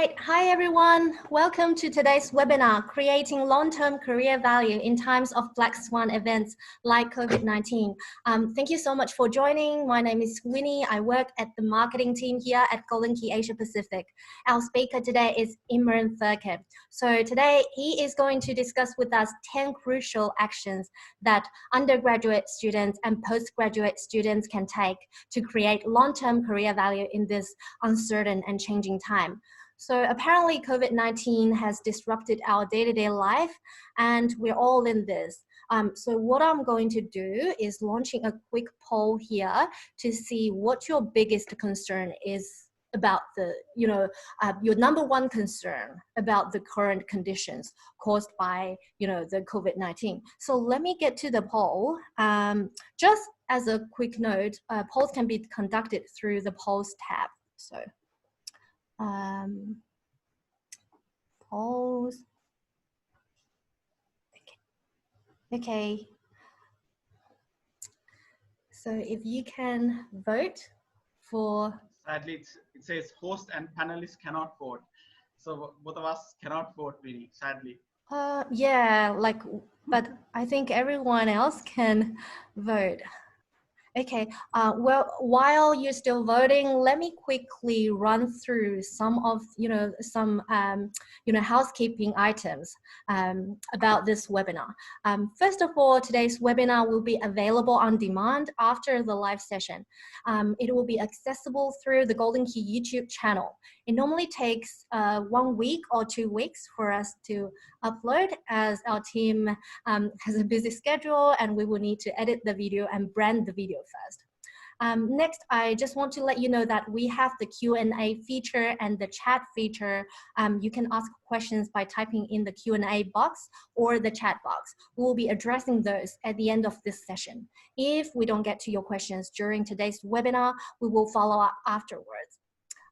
right. Hi, everyone. Welcome to today's webinar, Creating Long-Term Career Value in Times of Black Swan Events like COVID-19. Thank you so much for joining. My name is Winnie. I work at the marketing team here at Golden Key Asia Pacific. Our speaker today is Imran Furkan. So today he is going to discuss with us 10 crucial actions that undergraduate students and postgraduate students can take to create long-term career value in this uncertain and changing time. So apparently COVID-19 has disrupted our day-to-day life and we're all in this. So what I'm going to do is launching a quick poll here to see what your biggest concern is about the, your number one concern about the current conditions caused by, the COVID-19. So let me get to the poll. Just as a quick note, polls can be conducted through the polls tab. So polls. Okay. So if you can vote for. Sadly, it says host and panelists cannot vote. So both of us cannot vote, really, sadly. Yeah, but I think everyone else can vote. Okay, well, while you're still voting, let me quickly run through some of, some, housekeeping items about this webinar. First of all, today's webinar will be available on demand after the live session. It will be accessible through the Golden Key YouTube channel. It normally takes 1 week or 2 weeks for us to upload as our team has a busy schedule and we will need to edit the video and brand the video first. Next, I just want to let you know that we have the Q&A feature and the chat feature. You can ask questions by typing in the Q&A box or the chat box. We will be addressing those at the end of this session. If we don't get to your questions during today's webinar, we will follow up afterwards.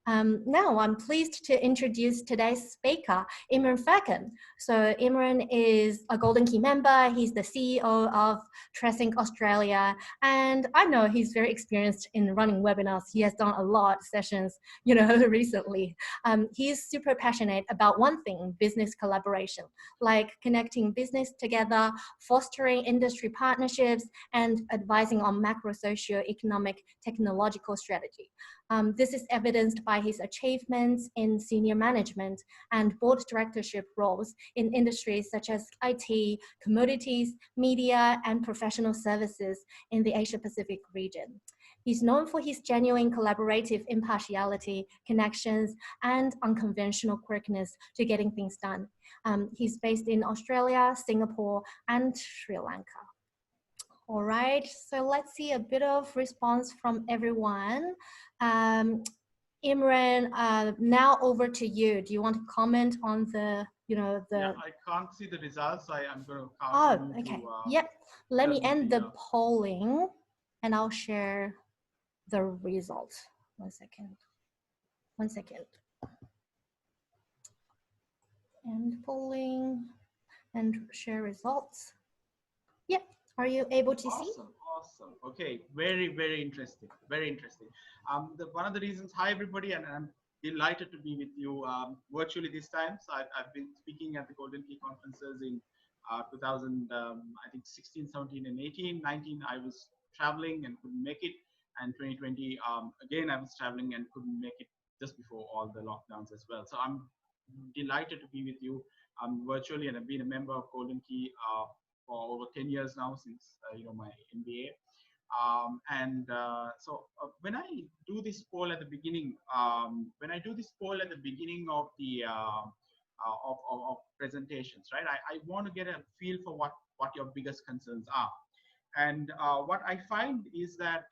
Now I'm pleased to introduce today's speaker, Imran Furkan. So Imran is a Golden Key member. He's the CEO of Tracing Australia. And I know he's very experienced in running webinars. He has done a lot of sessions, recently. He's super passionate about one thing, business collaboration, like connecting business together, fostering industry partnerships, and advising on macro socio-economic technological strategy. This is evidenced by his achievements in senior management and board directorship roles in industries such as IT, commodities, media, and professional services in the Asia-Pacific region. He's known for his genuine collaborative impartiality, connections, and unconventional quickness to getting things done. He's based in Australia, Singapore, and Sri Lanka. All right, so let's see a bit of response from everyone. Imran, now over to you. Do you want to comment on the, Yeah, I can't see the results, so I'm going to count. Oh, okay. Yep. Let me end the polling and I'll share the result. 1 second. 1 second. End polling and share results. Yep. Are you able to see? Awesome. Okay. Very, very interesting. Very interesting. One of the reasons, hi everybody, and I'm delighted to be with you virtually this time. So I've been speaking at the Golden Key conferences in 2000, I think 16, 17, and 18. 19, I was traveling and couldn't make it. And 2020, again, I was traveling and couldn't make it just before all the lockdowns as well. So I'm delighted to be with you virtually, and I've been a member of Golden Key for over 10 years now since my MBA. So when I do this poll at the beginning, of the of presentations, right? I want to get a feel for what your biggest concerns are. And what I find is that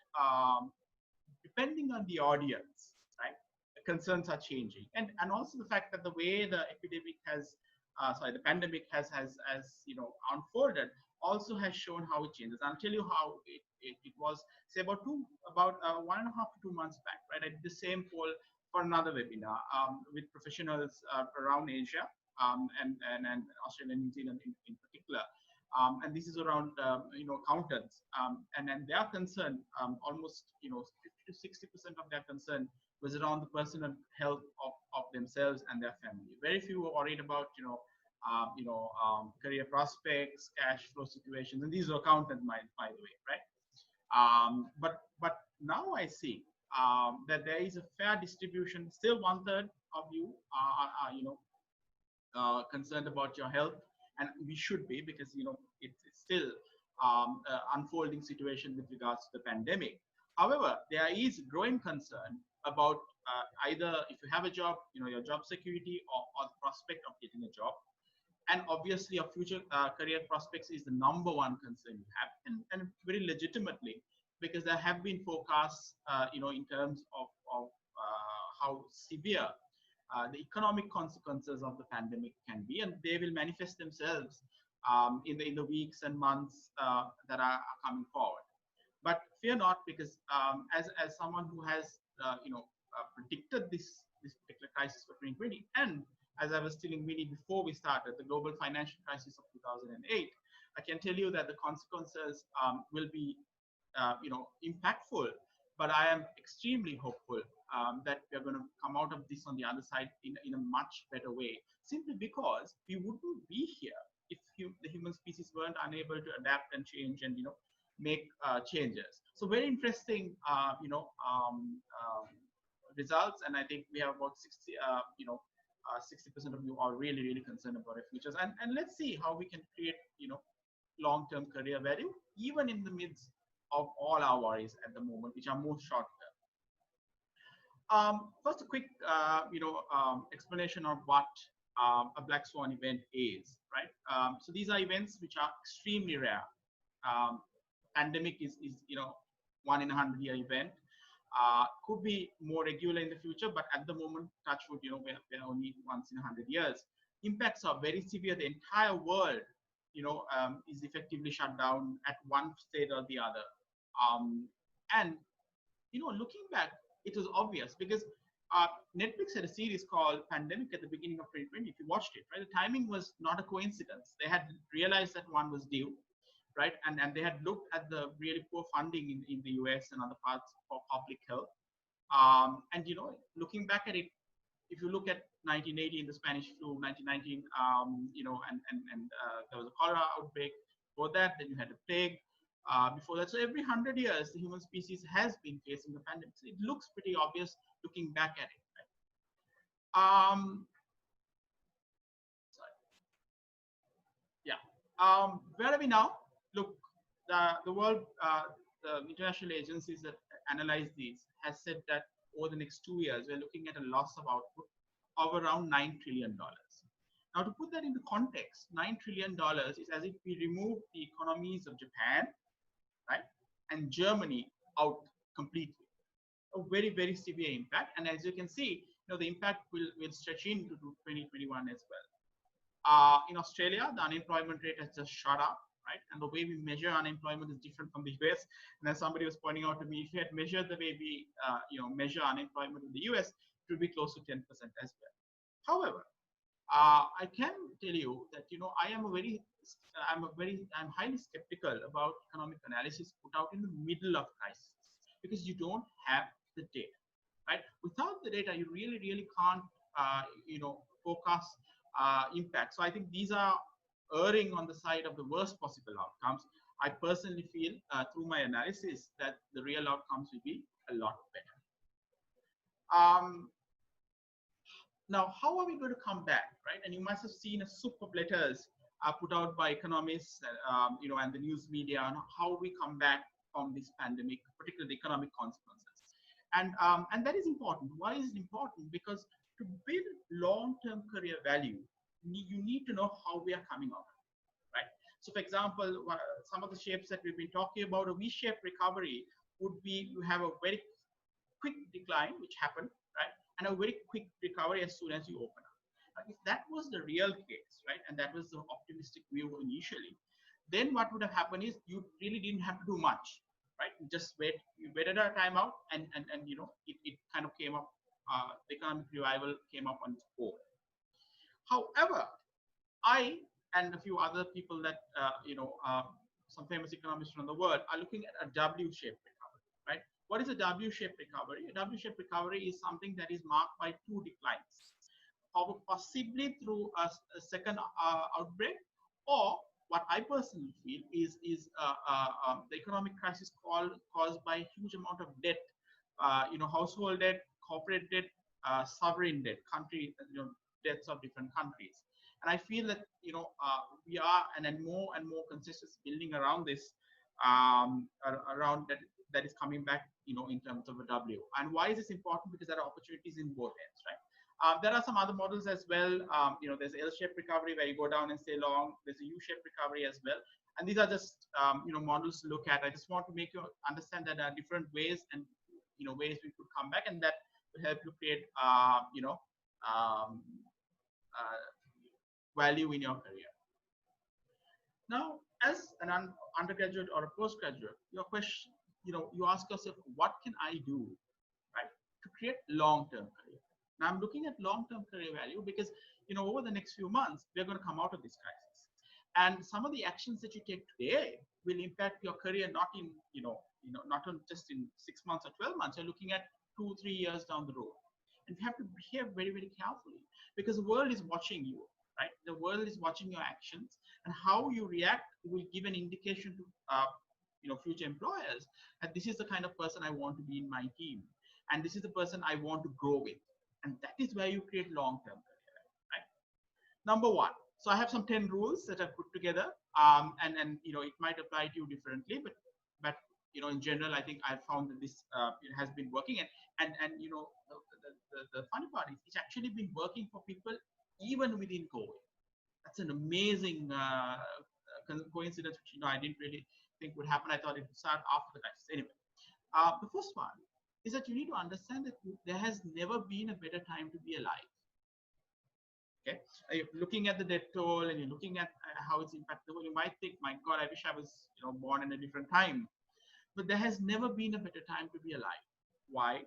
depending on the audience, right, the concerns are changing, and also the fact that the way the epidemic has the pandemic has unfolded also has shown how it changes. I'll tell you how it was, say, about 1.5 to 2 months back, right? I did the same poll for another webinar with professionals around Asia and Australia and New Zealand in particular. And this is around accountants, and their concern, almost 50 to 60% of their concern was around the personal health of themselves and their family. Very few were worried about, career prospects, cash flow situations, and these were accountant by the way, right? But now I see that there is a fair distribution. Still, one third of you concerned about your health, and we should be, because it's still unfolding situation with regards to the pandemic. However, there is growing concern about either if you have a job, your job security, or the prospect of getting a job. And obviously your future career prospects is the number one concern you have, and very legitimately, because there have been forecasts in terms of how severe the economic consequences of the pandemic can be, and they will manifest themselves in the weeks and months that are coming forward. But fear not, because as someone who has predicted this particular crisis for 2020, and as I was telling Winnie before we started, the global financial crisis of 2008, I can tell you that the consequences will be impactful. But I am extremely hopeful that we are going to come out of this on the other side in a much better way, simply because we wouldn't be here if the human species weren't unable to adapt and change and make changes. So very interesting results, and I think we have about 60% of you are really, really concerned about our futures. And let's see how we can create, long-term career value, even in the midst of all our worries at the moment, which are more short-term. First, a quick, explanation of what a Black Swan event is, right? So these are events which are extremely rare. Pandemic is 1 in 100-year event. Could be more regular in the future, but at the moment, touch wood, we're only once in 100 years. Impacts are very severe. The entire world, is effectively shut down at one state or the other. And looking back, it was obvious, because Netflix had a series called Pandemic at the beginning of 2020. If you watched it, right, the timing was not a coincidence. They had realized that one was due, right? And they had looked at the really poor funding in the US and other parts for public health. And looking back at it, if you look at 1980 in the Spanish flu, 1919, and there was a cholera outbreak. Before that, then you had a plague. Before that, so every 100 years, the human species has been facing the pandemic. So it looks pretty obvious looking back at it. Right? Where are we now? Look, the world, the international agencies that analyze these has said that over the next 2 years, we're looking at a loss of output of around $9 trillion. Now, to put that into context, $9 trillion is as if we remove the economies of Japan, right, and Germany out completely. A very, very severe impact. And as you can see, the impact will stretch into 2021 as well. In Australia, the unemployment rate has just shot up, right? And the way we measure unemployment is different from the US. And as somebody was pointing out to me, if we had measured the way we measure unemployment in the US, it would be close to 10% as well. However, I can tell you that I'm highly skeptical about economic analysis put out in the middle of crisis, because you don't have the data, right? Without the data, you really, really can't forecast impact. So I think these are erring on the side of the worst possible outcomes. I personally feel through my analysis that the real outcomes will be a lot better. Now, how are we going to come back, right? And you must have seen a soup of letters put out by economists, and the news media on how we come back from this pandemic, particularly the economic consequences. And that is important. Why is it important? Because to build long-term career value, you need to know how we are coming out, right? So, for example, some of the shapes that we've been talking about, a V-shaped recovery would be you have a very quick decline, which happened, right? And a very quick recovery as soon as you open up. If that was the real case, right, and that was the optimistic view initially, then what would have happened is you really didn't have to do much, right? You just waited our time out, and it kind of came up. The economic revival came up on its own. However, I and a few other people that some famous economists around the world are looking at a W-shaped recovery, right? What is a W-shaped recovery? A W-shaped recovery is something that is marked by two declines, possibly through a second outbreak, or what I personally feel is the economic crisis caused by a huge amount of debt, household debt, corporate debt, sovereign debt, country, debts of different countries. And I feel that we are and more consensus building around this, around that is coming back, in terms of a W. And why is this important? Because there are opportunities in both ends, right? There are some other models as well. There's L-shaped recovery where you go down and stay long. There's a U-shaped recovery as well. And these are just, models to look at. I just want to make you understand that there are different ways and, ways we could come back, and that will help you create, um, value in your career. Now, as an undergraduate or a postgraduate, your question, you ask yourself, what can I do, right, to create long-term career? Now, I'm looking at long-term career value because, over the next few months, we're going to come out of this crisis. And some of the actions that you take today will impact your career, not in, not on just in 6 months or 12 months. You're looking at 2-3 years down the road. And you have to behave very, very carefully because the world is watching you, right? The world is watching your actions, and how you react will give an indication to, future employers that this is the kind of person I want to be in my team, and this is the person I want to grow with. And that is where you create long-term career, right? Number one. So I have some 10 rules that I've put together, and it might apply to you differently, but in general, I think I've found that this it has been working, and the funny part is it's actually been working for people even within COVID. That's an amazing coincidence, which I didn't really think would happen. I thought it would start after the crisis. Anyway, the first one is that you need to understand that there has never been a better time to be alive. Okay, you're looking at the death toll and you're looking at how it's impacted the world. You might think, my God, I wish I was born in a different time. But there has never been a better time to be alive. Why?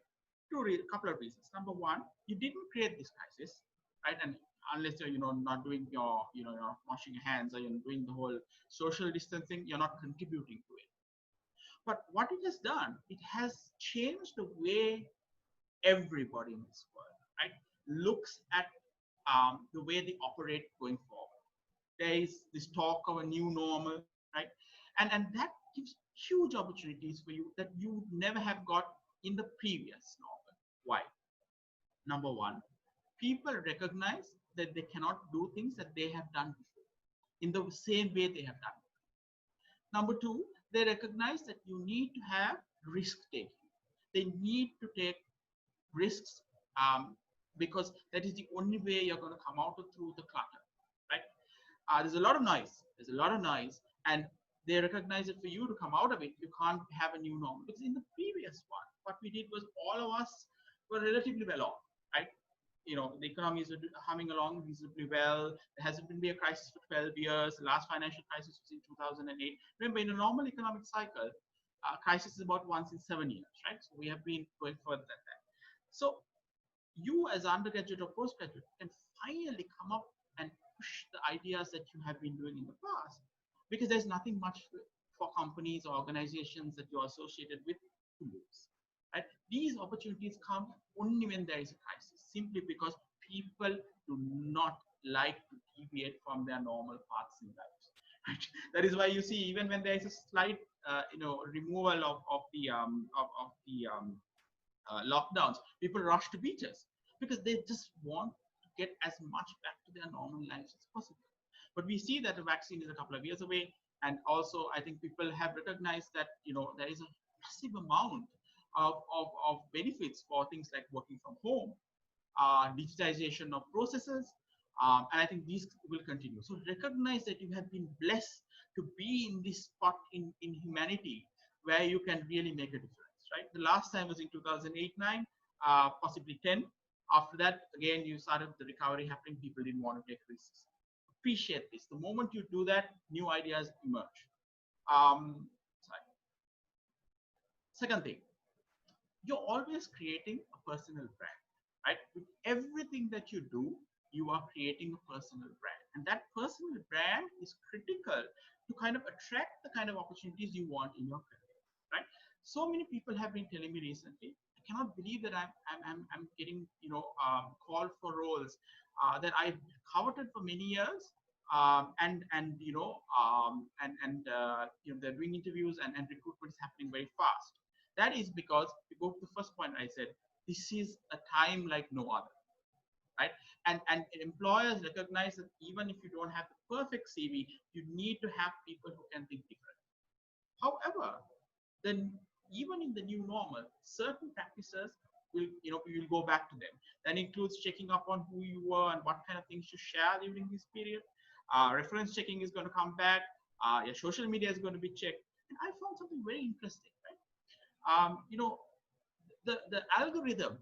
A couple of reasons. Number one, you didn't create this crisis, right? And unless you're not doing your you're washing your hands, or you're doing the whole social distancing, you're not contributing to it. But what it has done, it has changed the way everybody in this world, right, looks at the way they operate going forward. There is this talk of a new normal, right? And that gives huge opportunities for you that you would never have got in the previous normal. Why? Number one, people recognize that they cannot do things that they have done before in the same way they have done it. Number two, they recognize that you need to have risk taking. They need to take risks, because that is the only way you're going to come out through the clutter, right? There's a lot of noise. There's a lot of noise, and they recognize that for you to come out of it, you can't have a new normal. Because in the previous one, what we did was all of us were relatively well off, right? The economy is humming along reasonably well. There hasn't been a crisis for 12 years. The last financial crisis was in 2008. Remember, in a normal economic cycle, crisis is about once in 7 years, right? So we have been going further than that. So you as undergraduate or postgraduate can finally come up and push the ideas that you have been doing in the past, because there's nothing much for companies or organizations that you're associated with to lose. Right? These opportunities come only when there is a crisis, simply because people do not like to deviate from their normal paths in life. Right? That is why you see, even when there is a slight, removal of the lockdowns, people rush to beaches because they just want to get as much back to their normal lives as possible. But we see that the vaccine is a couple of years away, and also I think people have recognized that there is a massive amount of benefits for things like working from home, digitization of processes, and I think these will continue. So recognize that you have been blessed to be in this spot in humanity where you can really make a difference, right? The last time was in 2008-9, possibly 10. After that, again, you started the recovery happening. People didn't want to take risks. Appreciate this. The moment you do that, new ideas emerge. Sorry. Second thing, you're always creating a personal brand, right? With everything that you do, you are creating a personal brand, and that personal brand is critical to kind of attract the kind of opportunities you want in your career, right? So many people have been telling me recently, I cannot believe that I'm getting, called for roles that I've coveted for many years. They're doing interviews, and recruitment is happening very fast. That is because, to go to the first point I said, this is a time like no other, right? And employers recognize that even if you don't have the perfect CV, you need to have people who can think different. However, then even in the new normal, certain practices we will go back to them. That includes checking up on who you were and what kind of things you share during this period. Reference checking is going to come back. Your social media is going to be checked. And I found something very interesting, right? The algorithm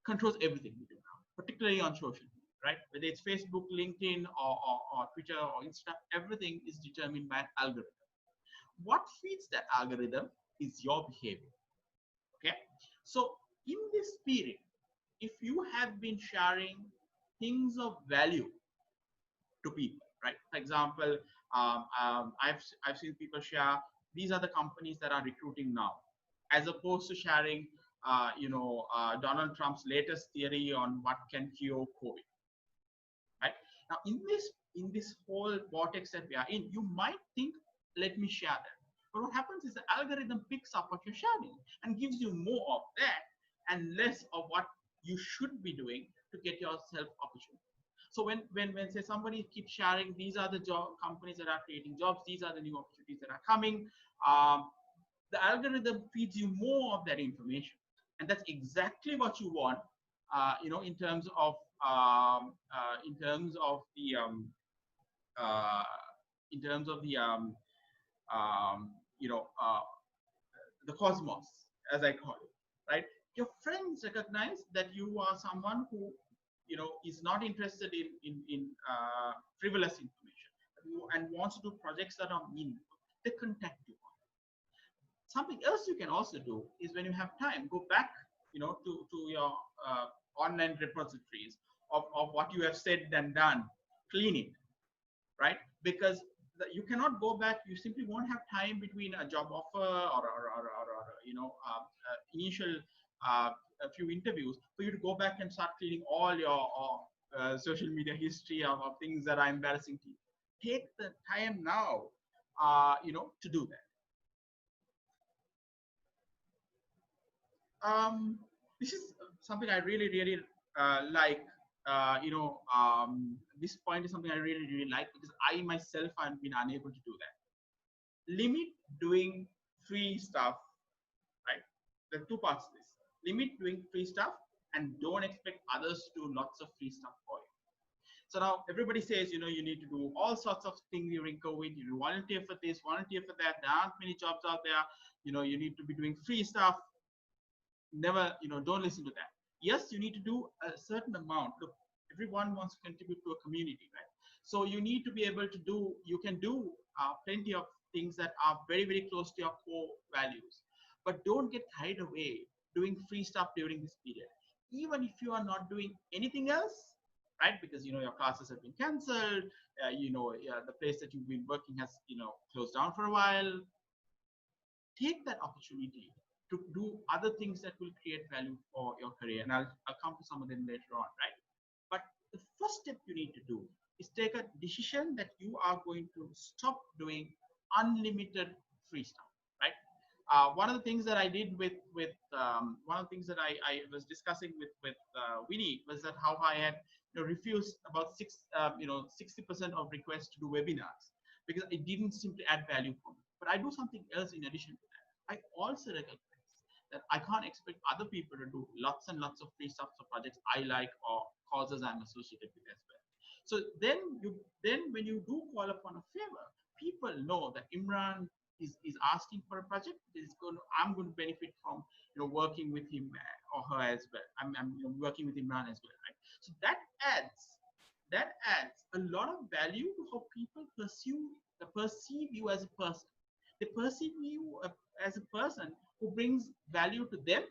controls everything we do now, particularly on social media, right? Whether it's Facebook, LinkedIn, or Twitter or Insta, everything is determined by an algorithm. What feeds that algorithm is your behavior. Okay, so in this period, if you have been sharing things of value to people, right? For example, I've seen people share, these are the companies that are recruiting now, as opposed to sharing Donald Trump's latest theory on what can cure COVID. Right now, in this whole vortex that we are in, you might think, let me share that. But what happens is the algorithm picks up what you're sharing and gives you more of that and less of what you should be doing to get yourself opportunity. So when say somebody keeps sharing, these are the job companies that are creating jobs, these are the new opportunities that are coming, the algorithm feeds you more of that information, and that's exactly what you want. In terms of the uh, in terms of the um, you know uh, the cosmos, as I call it, right? Your friends recognize that you are someone who is not interested in frivolous information and wants to do projects that are meaningful. They contact you. Something else you can also do is, when you have time, go back to your online repositories of what you have said and done, clean it, right? Because you cannot go back. You simply won't have time between a job offer or initial a few interviews for you to go back and start cleaning all your social media history of things that are embarrassing to you. Take the time now to do that. This is something I really like. This point is something I really like, because I myself have been unable to do that. Limit doing free stuff, right? There are two parts to this. Limit doing free stuff, and don't expect others to do lots of free stuff for you. So now everybody says, you need to do all sorts of things during COVID. You volunteer for this, volunteer for that. There aren't many jobs out there. You need to be doing free stuff. Never, don't listen to that. Yes, you need to do a certain amount. Look, everyone wants to contribute to a community, right? So you need to be able to do, you can do plenty of things that are very close to your core values, but don't get carried away doing free stuff during this period. Even if you are not doing anything else, right? Because your classes have been cancelled, the place that you've been working has closed down for a while. Take that opportunity to do other things that will create value for your career. And I'll come to some of them later on, right? But the first step you need to do is take a decision that you are going to stop doing unlimited free stuff, right? One of the things that I did with one of the things that I was discussing with Winnie was that how I had refused about 60% of requests to do webinars, because it didn't simply add value for me. But I do something else in addition to that. I also recognize that I can't expect other people to do lots and lots of free stuff for projects I like or causes I'm associated with as well. So then when you do call upon a favor, people know that Imran is asking for a project. I'm going to benefit from working with him or her as well. I'm working with Imran as well, right? So that adds a lot of value to how people perceive you as a person. They perceive you as a person who brings value to them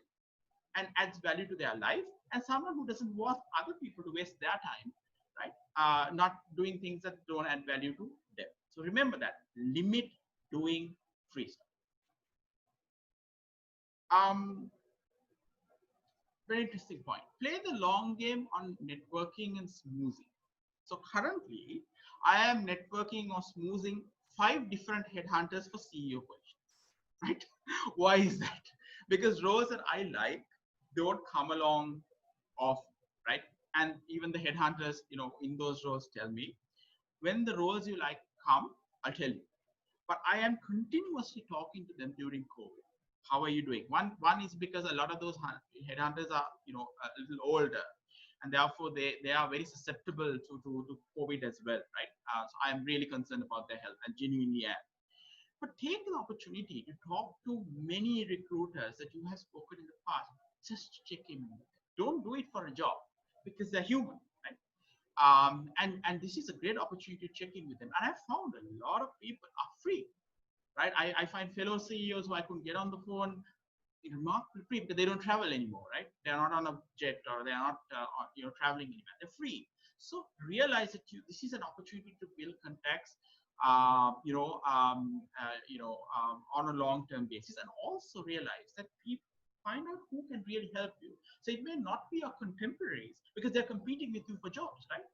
and adds value to their life, and someone who doesn't want other people to waste their time, right? Not doing things that don't add value to them. So remember that. Limit doing free stuff. Um, Very interesting point. Play the long game on networking and smoozing. So currently, I am networking or smoozing 5 different headhunters for CEO positions. Right? Why is that? Because roles that I like don't come along often, right? And even the headhunters, in those roles tell me when the roles you like come, I'll tell you. But I am continuously talking to them during COVID. How are you doing? One is because a lot of those headhunters are a little older, and therefore they are very susceptible to COVID as well, right? So I am really concerned about their health and genuinely am. But take the opportunity to talk to many recruiters that you have spoken in the past. Just check in with them. Don't do it for a job because they're human, right? And this is a great opportunity to check in with them. And I found a lot of people are free, right? I find fellow CEOs who I couldn't get on the phone remarkably free because they don't travel anymore, right? They're not on a jet or they're not, traveling anywhere. They're free. So realize that this is an opportunity to build contacts, on a long-term basis, and also realize that people find out who can really help you. So it may not be your contemporaries because they're competing with you for jobs, right?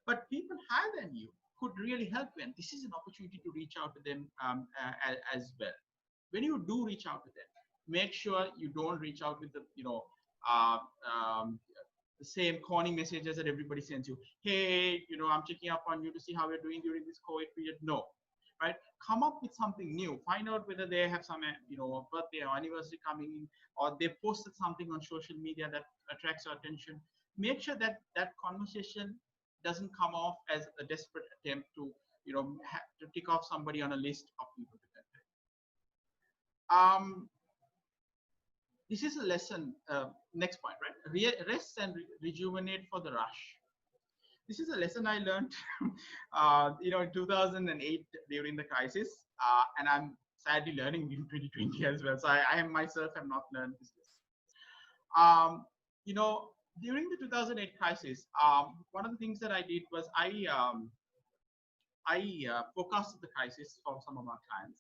But people higher than you could really help you, and this is an opportunity to reach out to them as well. When you do reach out to them, make sure you don't reach out with uh, um, the same corny messages that everybody sends you. Hey, I'm checking up on you to see how you're doing during this COVID period. No, right? Come up with something new. Find out whether they have some, birthday or anniversary coming in, or they posted something on social media that attracts your attention. Make sure that that conversation doesn't come off as a desperate attempt to, to tick off somebody on a list of people to contact. This is a lesson. Next point, right? Rest and rejuvenate for the rush. This is a lesson I learned, in 2008 during the crisis, and I'm sadly learning in 2020 as well. So I myself have not learned this lesson. You know, during the 2008 crisis, one of the things that I did was I forecasted the crisis for some of our clients.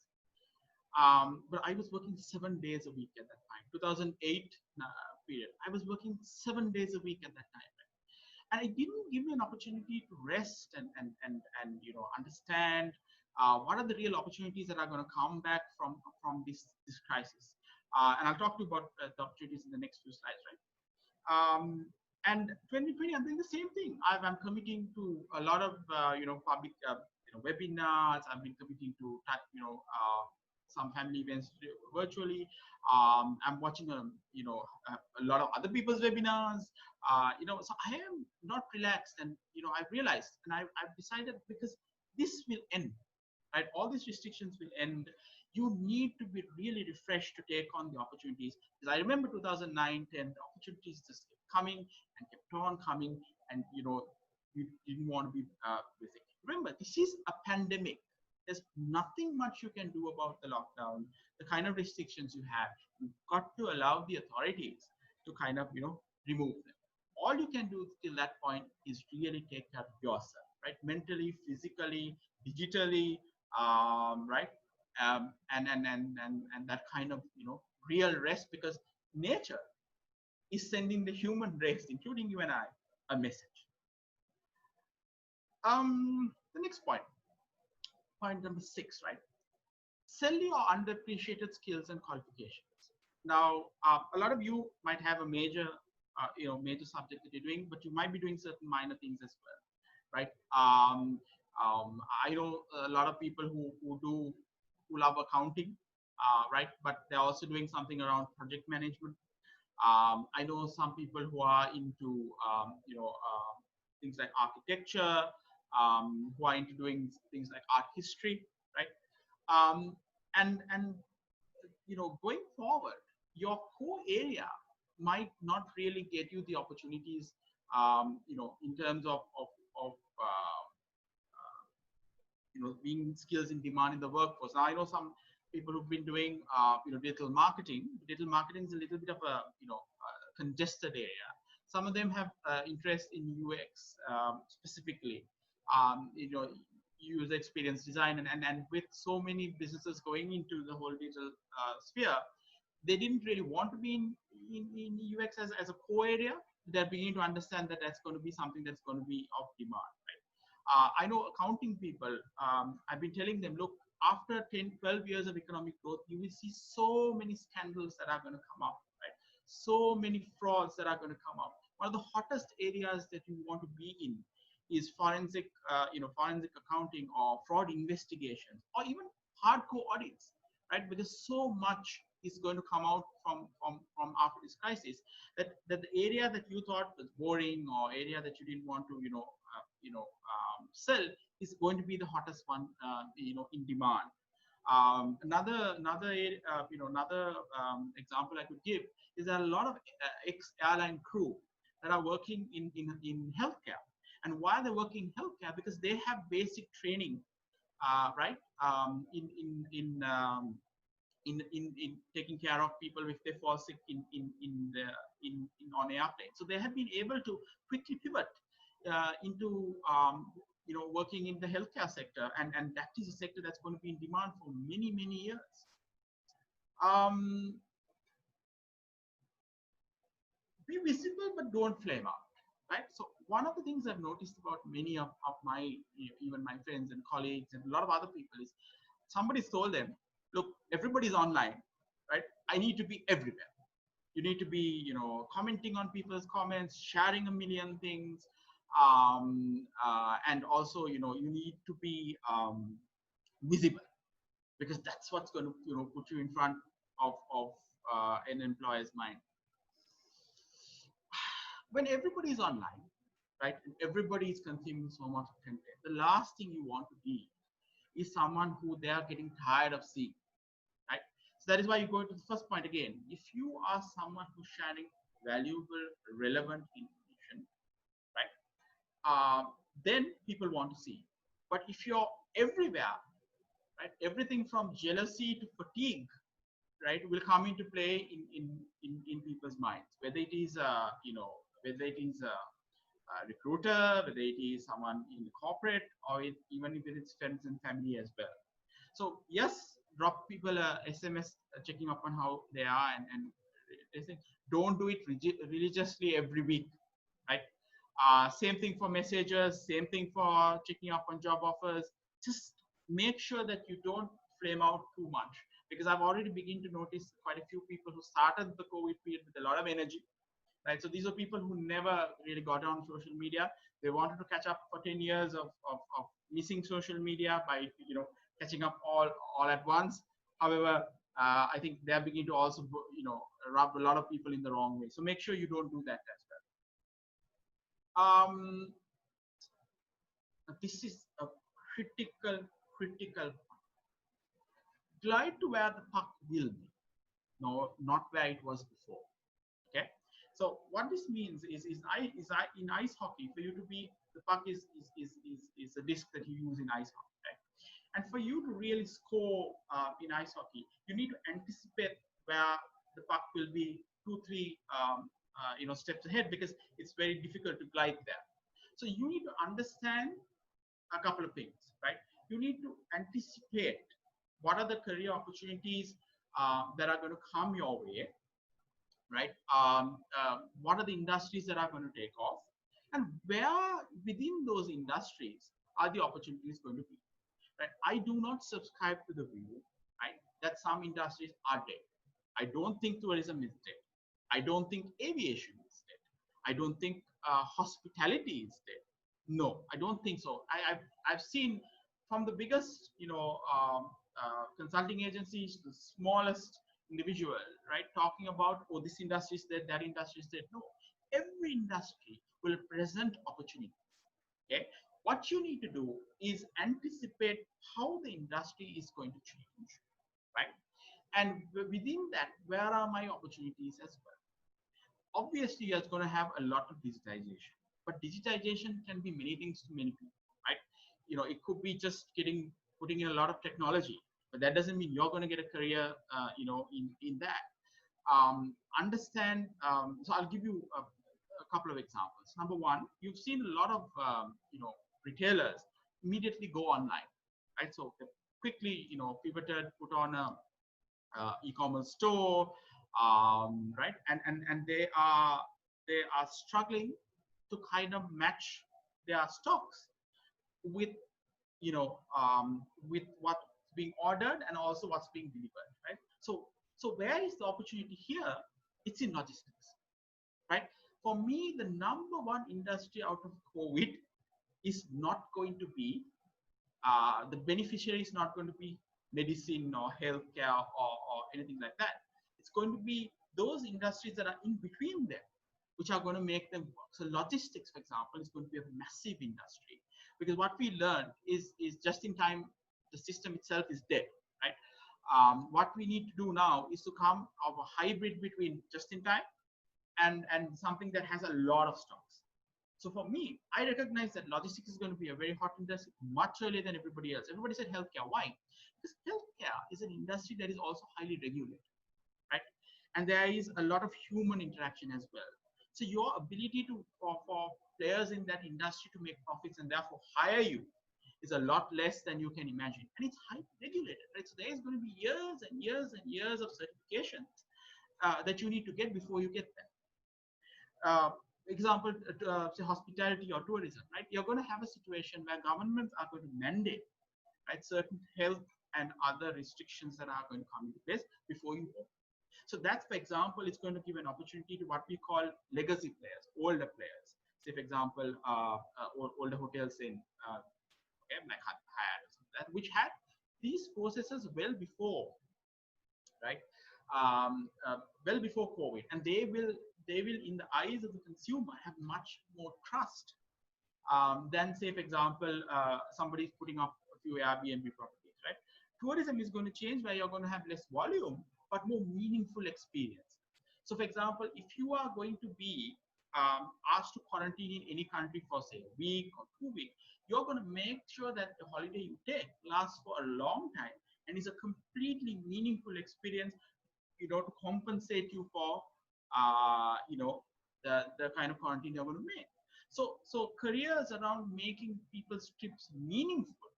But I was working 7 days a week at that time, 2008 period. I was working 7 days a week at that time. And it didn't give me an opportunity to rest and understand what are the real opportunities that are going to come back from this crisis. And I'll talk to you about the opportunities in the next few slides, right? And 2020, I'm doing the same thing. I'm committing to a lot of public webinars. I've been committing to some family events virtually. I'm watching a lot of other people's webinars. So I am not relaxed, and I've realized, and I've decided, because this will end, right? All these restrictions will end. You need to be really refreshed to take on the opportunities. Because I remember 2009, 10, the opportunities just kept coming and kept on coming, and you didn't want to be with it. Remember, this is a pandemic. There's nothing much you can do about the lockdown, the kind of restrictions you have. You've got to allow the authorities to kind of remove them. All you can do till that point is really take care of yourself, right? Mentally, physically, digitally, right? And that kind of real rest, because nature is sending the human race, including you and I, a message. The next point number 6, right? Sell your underappreciated skills and qualifications. Now, a lot of you might have a major major subject that you're doing, but you might be doing certain minor things as well, right? I know a lot of people who love accounting, right? But they're also doing something around project management. I know some people who are into things like architecture, who are into doing things like art history, right? And going forward, your core area might not really get you the opportunities, in terms of being skills in demand in the workforce. Now, I know some people who've been doing, digital marketing. Digital marketing is a little bit of a, congested area. Some of them have interest in UX specifically, user experience design, and with so many businesses going into the whole digital sphere, they didn't really want to be in UX as a core area. They're beginning to understand that that's going to be something that's going to be of demand, right? I know accounting people, I've been telling them, look, after 10, 12 years of economic growth, you will see so many scandals that are going to come up, right? So many frauds that are going to come up. One of the hottest areas that you want to be in is forensic, forensic accounting or fraud investigations or even hardcore audits, right? Because so much is going to come out from after this crisis that the area that you thought was boring or area that you didn't want to sell is going to be the hottest one in demand. Another example I could give is that a lot of ex-airline crew that are working in healthcare. And why they're working in healthcare? Because they have basic training, right? In taking care of people if they fall sick on airplane. So they have been able to quickly pivot into working in the healthcare sector, and that is a sector that's going to be in demand for many years. Be visible but don't flame out, right? So one of the things I've noticed about many of my even my friends and colleagues and a lot of other people is somebody's told them, look, everybody's online, right? I need to be everywhere. You need to be commenting on people's comments, sharing a million things, and also you need to be visible, because that's what's going to put you in front of an employer's mind. When everybody's online, right, and everybody is consuming so much content, the last thing you want to be is someone who they are getting tired of seeing, right? So that is why you go to the first point again. If you are someone who's sharing valuable, relevant information, right, then people want to see. But if you're everywhere, right, everything from jealousy to fatigue, right, will come into play in people's minds. Whether it is whether it is a recruiter, whether it is someone in the corporate, or even if it's friends and family as well. So yes, drop people a SMS checking up on how they are, and they say, don't do it religiously every week, right? Same thing for messages, same thing for checking up on job offers. Just make sure that you don't flame out too much, because I've already begun to notice quite a few people who started the COVID period with a lot of energy, right? So these are people who never really got on social media. They wanted to catch up for 10 years of missing social media by catching up all at once. However, I think they're beginning to also rub a lot of people in the wrong way. So make sure you don't do that as well. This is a critical point. Glide to where the puck will be, no, not where it was before. Okay. So what this means is in ice hockey, for you to be, the puck is a disc that you use in ice hockey, right? And for you to really score in ice hockey, you need to anticipate where the puck will be 2-3 steps ahead, because it's very difficult to glide there. So you need to understand a couple of things, right? You need to anticipate what are the career opportunities that are going to come your way, right? What are the industries that are going to take off, and where within those industries are the opportunities going to be, right? I do not subscribe to the view, right, that some industries are dead. I don't think tourism is dead. I don't think aviation is dead. I don't think hospitality is dead. No, I don't think so. I've seen from the biggest consulting agencies to the smallest individual, right, talking about, oh, this industry is dead, that industry is dead. No, every industry will present opportunity. Okay, what you need to do is anticipate how the industry is going to change, right? And within that, where are my opportunities as well? Obviously, you're going to have a lot of digitization, but digitization can be many things to many people, right? It could be just putting in a lot of technology, but that doesn't mean you're going to get a career, in that. Understand. So I'll give you a couple of examples. Number one, you've seen a lot of retailers immediately go online, right? So they quickly pivoted, put on a e-commerce store, right? And they are struggling to kind of match their stocks with with what's being ordered and also what's being delivered, right? So where is the opportunity here? It's in logistics, right? For me, the number one industry out of COVID is not going to be the beneficiary is not going to be medicine or healthcare or anything like that. It's going to be those industries that are in between them, which are going to make them work. So logistics, for example, is going to be a massive industry, because what we learned is just in time, the system itself is dead, right? What we need to do now is to come of a hybrid between just in time and something that has a lot of stocks. So for me, I recognize that logistics is going to be a very hot industry much earlier than everybody else. Everybody said healthcare. Why? Because healthcare is an industry that is also highly regulated, right? And there is a lot of human interaction as well. So your ability for players in that industry to make profits and therefore hire you is a lot less than you can imagine. And it's highly regulated, right? So there is going to be years and years and years of certifications that you need to get before you get there. Example, say hospitality or tourism, right? You're going to have a situation where governments are going to mandate, right, certain health and other restrictions that are going to come into place before you open. So that's, for example, it's going to give an opportunity to what we call legacy players, older players. Say, for example, older hotels in like Hyatt or something like that, which had these processes well before, right? Well before COVID, and they will, in the eyes of the consumer, have much more trust than, say, for example, somebody's putting up a few Airbnb properties, right? Tourism is going to change, where you're going to have less volume but more meaningful experience. So, for example, if you are going to be asked to quarantine in any country for, say, a week or 2 weeks, you're going to make sure that the holiday you take lasts for a long time and is a completely meaningful experience, to compensate you for the kind of quarantine you're going to make. So careers around making people's trips meaningful,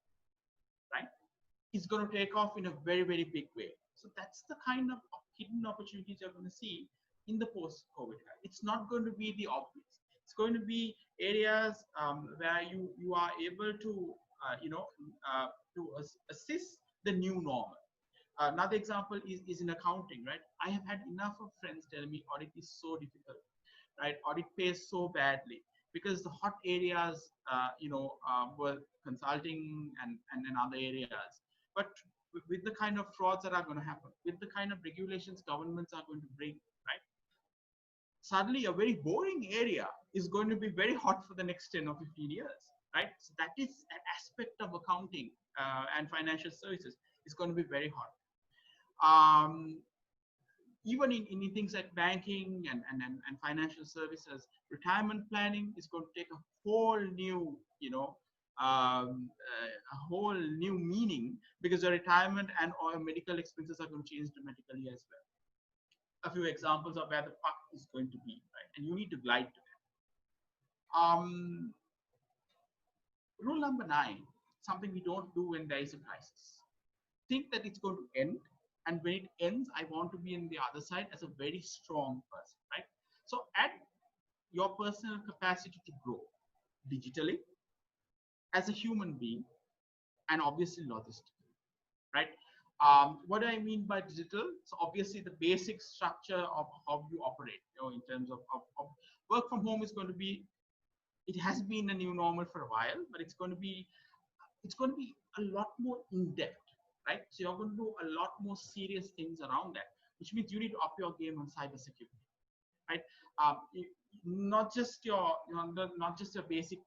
right, is going to take off in a very, very big way. So that's the kind of hidden opportunities you're going to see in the post-COVID era. It's not going to be the obvious. It's going to be areas where you are able to assist the new normal. Another example is in accounting, right? I have had enough of friends tell me audit is so difficult, right? Audit pays so badly because the hot areas, were consulting and other areas. But with the kind of frauds that are going to happen, with the kind of regulations governments are going to bring, right? Suddenly a very boring area is going to be very hot for the next 10 or 15 years, right? So that is an aspect of accounting and financial services is going to be very hot. Even in things like banking and financial services, retirement planning is going to take a whole new, a whole new meaning, because the retirement and or medical expenses are going to change dramatically as well. A few examples of where the puck is going to be, right? And you need to glide to that. Rule number 9, something we don't do when there is a crisis. Think that it's going to end, and when it ends, I want to be in the other side as a very strong person, right? So add your personal capacity to grow digitally, as a human being, and obviously logistically, right? What do I mean by digital? So obviously the basic structure of how you operate, in terms of work from home is going to be, it has been a new normal for a while, but it's going to be a lot more in-depth, right? So you're going to do a lot more serious things around that, which means you need to up your game on cybersecurity, right? Not just your, not just your basic,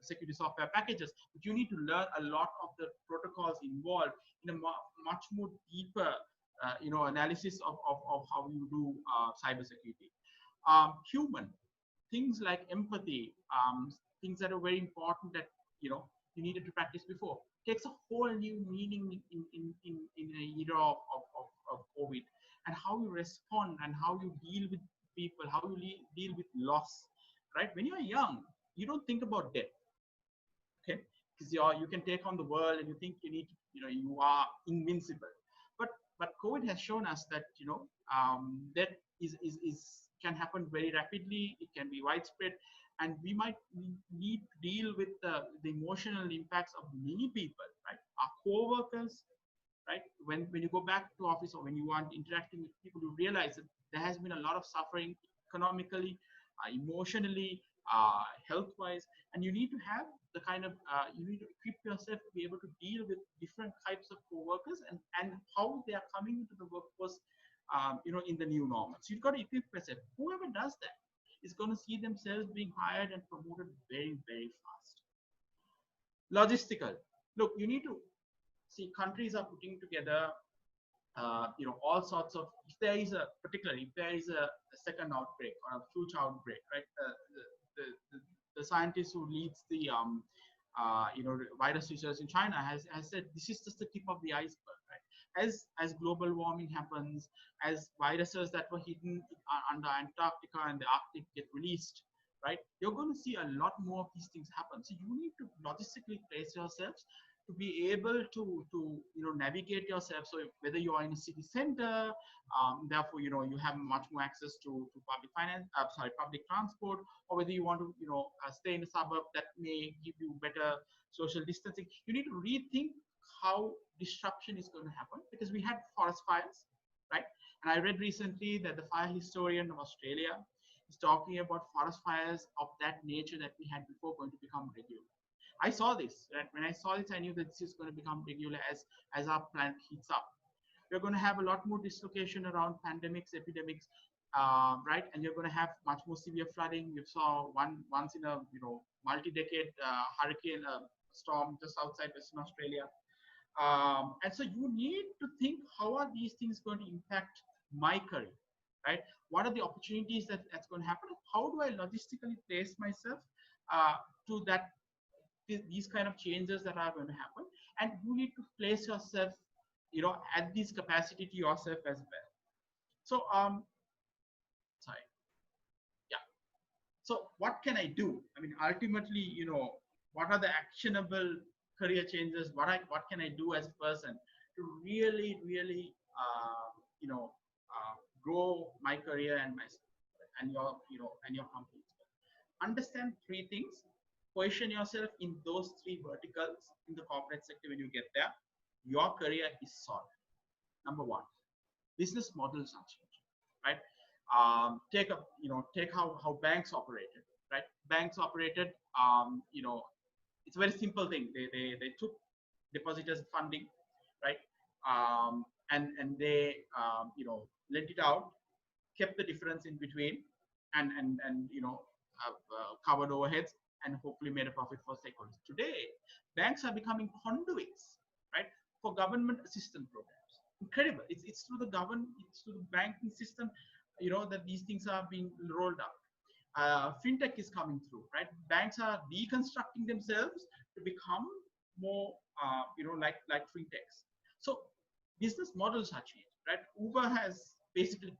security software packages, but you need to learn a lot of the protocols involved in a much more deeper, analysis of how you do cybersecurity. Human things like empathy, things that are very important that you needed to practice before, takes a whole new meaning in an era of COVID, and how you respond and how you deal with people, how you deal with loss, right? When you're young, you don't think about death, okay? Because you can take on the world and you think you need, you are invincible. But But COVID has shown us that that can happen very rapidly. It can be widespread, and we might need to deal with the emotional impacts of many people, right? Our co-workers, right? When you go back to office or when you are interacting with people, you realize that there has been a lot of suffering economically, emotionally, health-wise, and you need to have the kind of you need to equip yourself to be able to deal with different types of co-workers and how they are coming into the workforce, in the new normal. So you've got to equip yourself. Whoever does that is going to see themselves being hired and promoted very, very fast. Logistical. Look, you need to see countries are putting together all sorts of, if there is a second outbreak or a huge outbreak, right? The scientist who leads the virus research in China has said this is just the tip of the iceberg, right? As global warming happens, as viruses that were hidden under Antarctica and the Arctic get released, right? You're going to see a lot more of these things happen. So you need to logistically place yourselves to be able to navigate yourself. So whether you are in a city center, therefore you have much more access to public transport, or whether you want to stay in a suburb that may give you better social distancing, you need to rethink how disruption is going to happen, because we had forest fires, right? And I read recently that the fire historian of Australia is talking about forest fires of that nature that we had before going to become regular. I saw this, right? When I saw this, I knew that this is going to become regular as our planet heats up. We're going to have a lot more dislocation around pandemics, epidemics, right? And you're going to have much more severe flooding. You saw once in a multi-decade hurricane storm just outside Western Australia. And so you need to think, how are these things going to impact my career, right? What are the opportunities that's going to happen? How do I logistically place myself to that? These kind of changes that are going to happen, and you need to place yourself at this capacity to yourself as well. So sorry, yeah. So what can I do? I mean, ultimately, what are the actionable career changes? What can I do as a person to really grow my career and your company? Understand three things. Position yourself in those three verticals in the corporate sector. When you get there, your career is solved. Number one, business models are changing, right? Take how banks operated, right? Banks operated, it's a very simple thing. They took depositors funding, right? And they lent it out, kept the difference in between, and covered overheads, and hopefully made a profit for stakeholders. Today, banks are becoming conduits, right, for government assistance programs. Incredible. It's through the it's through the banking system, that these things are being rolled out. Fintech is coming through, right? Banks are deconstructing themselves to become more, like fintechs. So business models are changed, right? Uber has basically,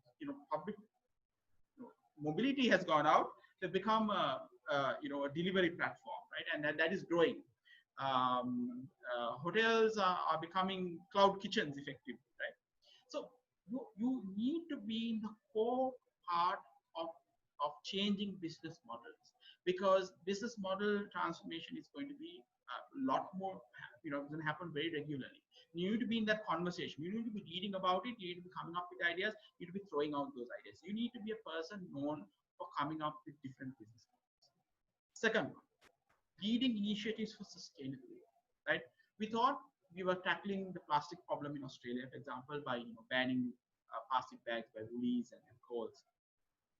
public mobility has gone out. They've become a delivery platform, right? And that is growing. Hotels are becoming cloud kitchens effectively, right? So you need to be in the core part of changing business models, because business model transformation is going to be a lot more, going to happen very regularly. You need to be in that conversation. You need to be reading about it. You need to be coming up with ideas. You need to be throwing out those ideas. You need to be a person known for coming up with different business models. Second one, leading initiatives for sustainability, right? We thought we were tackling the plastic problem in Australia, for example, by banning plastic bags by Woolies and Coles.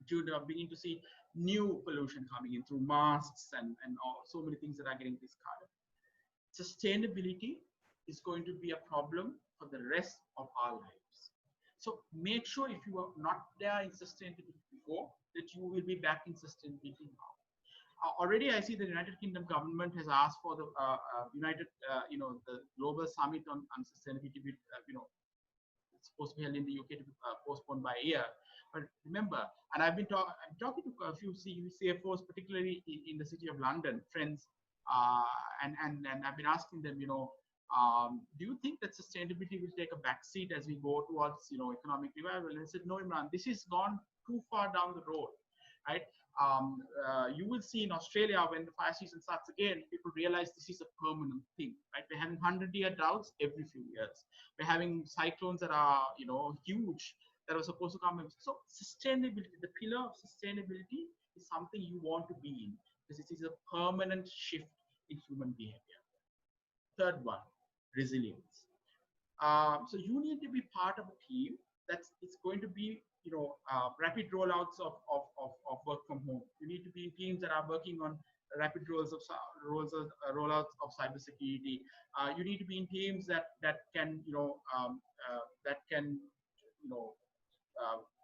You're beginning to see new pollution coming in through masks and so many things that are getting discarded. Sustainability is going to be a problem for the rest of our lives. So make sure, if you are not there in sustainability before, that you will be back in sustainability now. Already I see the United Kingdom government has asked for the the global summit on sustainability, it's supposed to be held in the UK to be postponed by a year. But remember, and I'm talking to a few CFOs, particularly in the city of London, friends, and I've been asking them, Do you think that sustainability will take a backseat as we go towards, economic revival? And I said, no, Imran, this has gone too far down the road, right? You will see in Australia when the fire season starts again, people realize this is a permanent thing, right? We're having 100-year droughts every few years. We're having cyclones that are, huge, that are supposed to come in. So sustainability, the pillar of sustainability is something you want to be in, because it is a permanent shift in human behavior. Third one, resilience. So you need to be part of a team that's it's going to be rapid rollouts of work from home. You need to be in teams that are working on rapid rollouts of cybersecurity. You need to be in teams that can you know uh,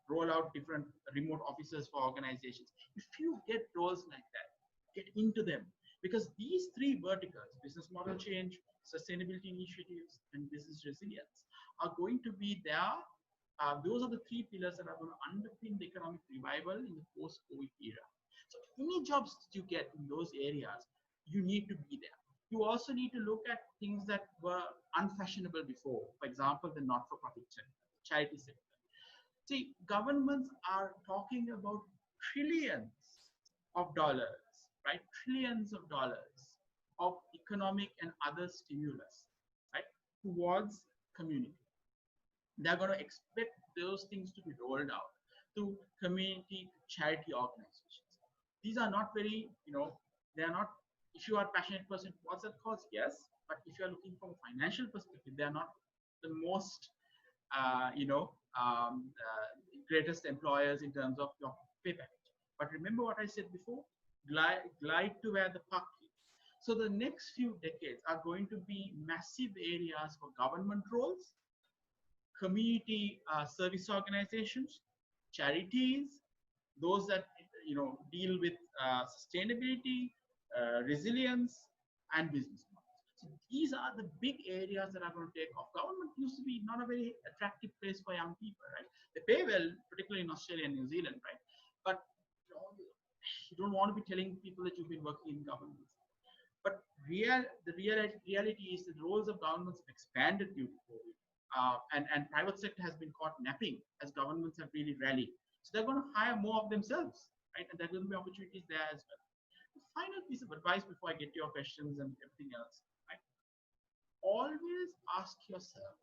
roll out different remote offices for organizations. If you get roles like that, get into them, because these three verticals, business model change, sustainability initiatives, and business resilience, are going to be there. Those are the three pillars that are going to underpin the economic revival in the post-COVID era. So any jobs that you get in those areas, you need to be there. You also need to look at things that were unfashionable before. For example, the not-for-profit sector, charity sector. See, governments are talking about trillions of dollars, right? Trillions of dollars of economic and other stimulus, right, towards community. They're going to expect those things to be rolled out to community charity organizations. These are not very, they are not, if you are a passionate person towards that cause, yes, but if you are looking from a financial perspective, they are not the most, greatest employers in terms of your pay package. But remember what I said before, glide to where the puck is. So the next few decades are going to be massive areas for government roles, community service organizations, charities, those that deal with sustainability, resilience, and business models. So these are the big areas that are going to take off. Government used to be not a very attractive place for young people, right? They pay well, particularly in Australia and New Zealand, right? But you don't want to be telling people that you've been working in government. But the reality is that the roles of governments have expanded due to COVID. And private sector has been caught napping as governments have really rallied. So they're going to hire more of themselves, right? And there will be opportunities there as well. The final piece of advice before I get to your questions and everything else, right? Always ask yourself,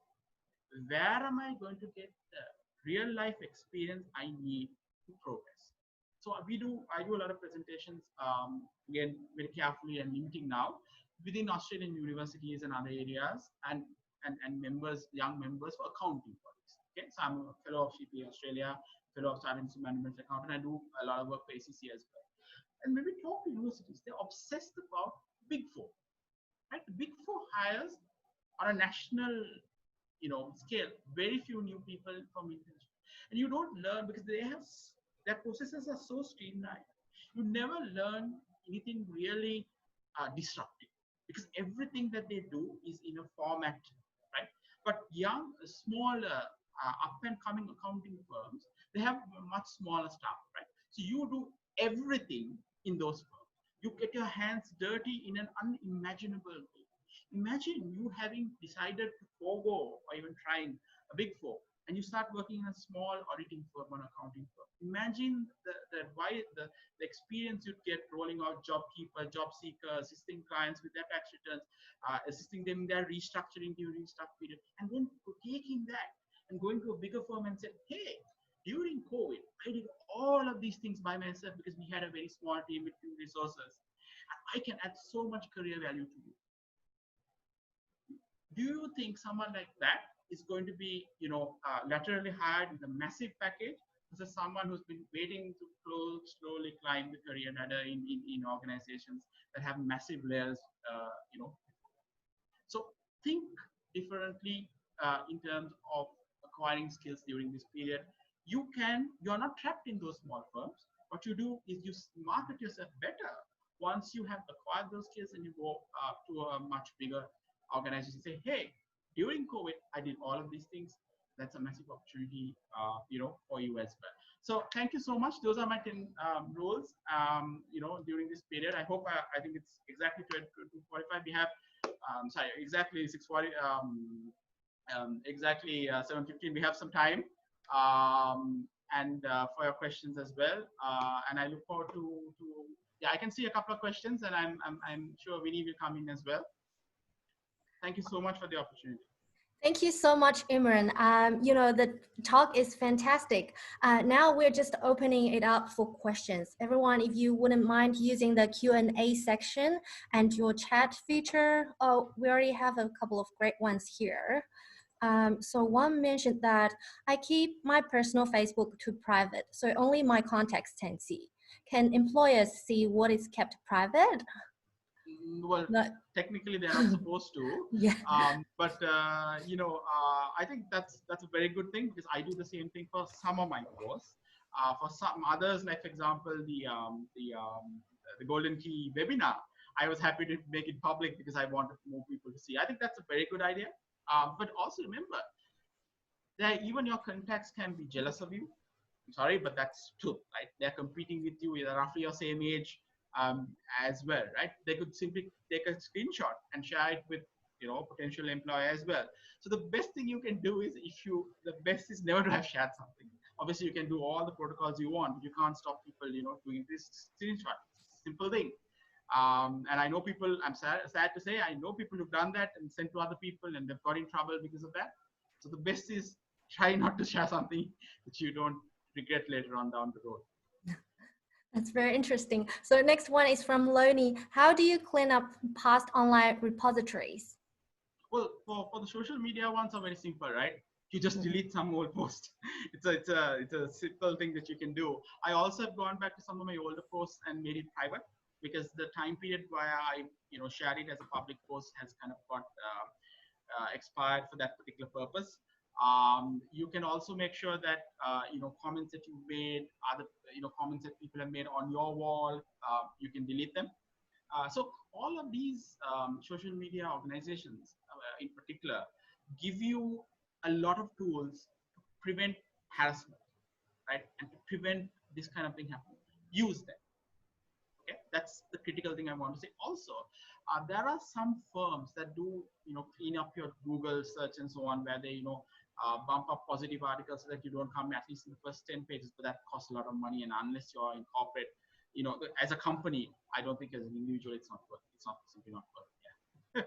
where am I going to get the real life experience I need to progress? So I do a lot of presentations, again, very carefully and limiting now, within Australian universities and other areas, and members, young members for accounting bodies. Okay, so I'm a fellow of CPA Australia, fellow of Chartered Management Accountant. I do a lot of work for ACC as well. And when we talk to universities, they're obsessed about Big Four, right? The Big Four hires on a national, scale. Very few new people from international, and you don't learn because their processes are so streamlined. You never learn anything really disruptive, because everything that they do is in a format, right? But young, smaller, up and coming accounting firms, they have a much smaller staff, right? So you do everything in those firms. You get your hands dirty in an unimaginable way. Imagine you having decided to forego or even trying a Big Four, and you start working in a small auditing firm or accounting firm. Imagine the experience you'd get rolling out JobKeeper, job seeker, assisting clients with their tax returns, assisting them in their restructuring during stuff period, and then taking that and going to a bigger firm and say, hey, during COVID, I did all of these things by myself because we had a very small team with few resources. I can add so much career value to you. Do you think someone like that is going to be, laterally hired with a massive package, versus someone who's been waiting to slowly climb the career ladder in organizations that have massive layers, So think differently in terms of acquiring skills during this period. You're not trapped in those small firms. What you do is you market yourself better once you have acquired those skills and you go to a much bigger organization. Say, hey, during COVID, I did all of these things. That's a massive opportunity, for you as well. So thank you so much. Those are my 10 roles, during this period. I hope I think it's exactly 2:45. We have sorry, exactly 6:40. Exactly 7:15. We have some time, and for your questions as well. And I look forward to. Yeah, I can see a couple of questions, and I'm sure Winnie will come in as well. Thank you so much for the opportunity. Thank you so much, Imran. The talk is fantastic. Now we're just opening it up for questions. Everyone, if you wouldn't mind using the Q&A section and your chat feature. Oh, we already have a couple of great ones here. So one mentioned that I keep my personal Facebook to private, so only my contacts can see. Can employers see what is kept private? Well, technically they're not supposed to. Yeah. But I think that's a very good thing, because I do the same thing for some of my posts. For some others, like for example, the Golden Key webinar, I was happy to make it public because I wanted more people to see. I think that's a very good idea. But also remember that even your contacts can be jealous of you. I'm sorry, but that's true, right? They're competing with you. They're roughly your same age as well, right? They could simply take a screenshot and share it with potential employer as well. So the best thing you can do is, the best is never to have shared something. Obviously, you can do all the protocols you want, but you can't stop people, doing this screenshot. Simple thing. And I know people, I'm sad to say, I know people who've done that and sent to other people, and they've got in trouble because of that. So the best is try not to share something that you don't regret later on down the road. That's very interesting. So next one is from Loni. How do you clean up past online repositories? Well, for the social media ones are very simple, right? You just delete some old post. It's a simple thing that you can do. I also have gone back to some of my older posts and made it private, because the time period where I shared it as a public post has kind of got expired for that particular purpose. You can also make sure that comments that you made, other comments that people have made on your wall, you can delete them. So all of these social media organizations, in particular, give you a lot of tools to prevent harassment, right, and to prevent this kind of thing happening. Use them. Okay, that's the critical thing I want to say. Also, there are some firms that do clean up your Google search and so on, where they bump up positive articles so that you don't come at least in the first 10 pages, but that costs a lot of money, and unless you're in corporate, as a company, I don't think as an individual it's not worth it. It's not simply not worth it. Yeah.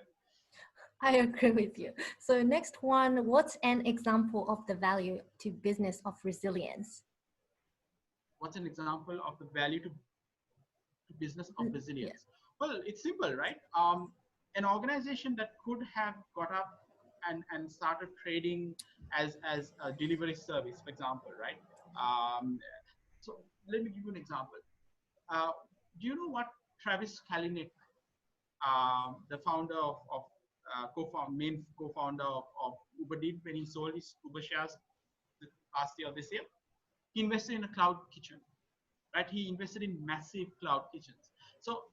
I agree with you. So next one, what's an example of the value to business of resilience? What's an example of the value to business of resilience? Yeah. Well, it's simple, right? An organization that could have got up and started trading as a delivery service, for example, right? So let me give you an example. Do you know what Travis Kalanick, the founder main co-founder of Uber, did when he sold his Uber shares last year or this year? He invested in a cloud kitchen, right? He invested in massive cloud kitchens. So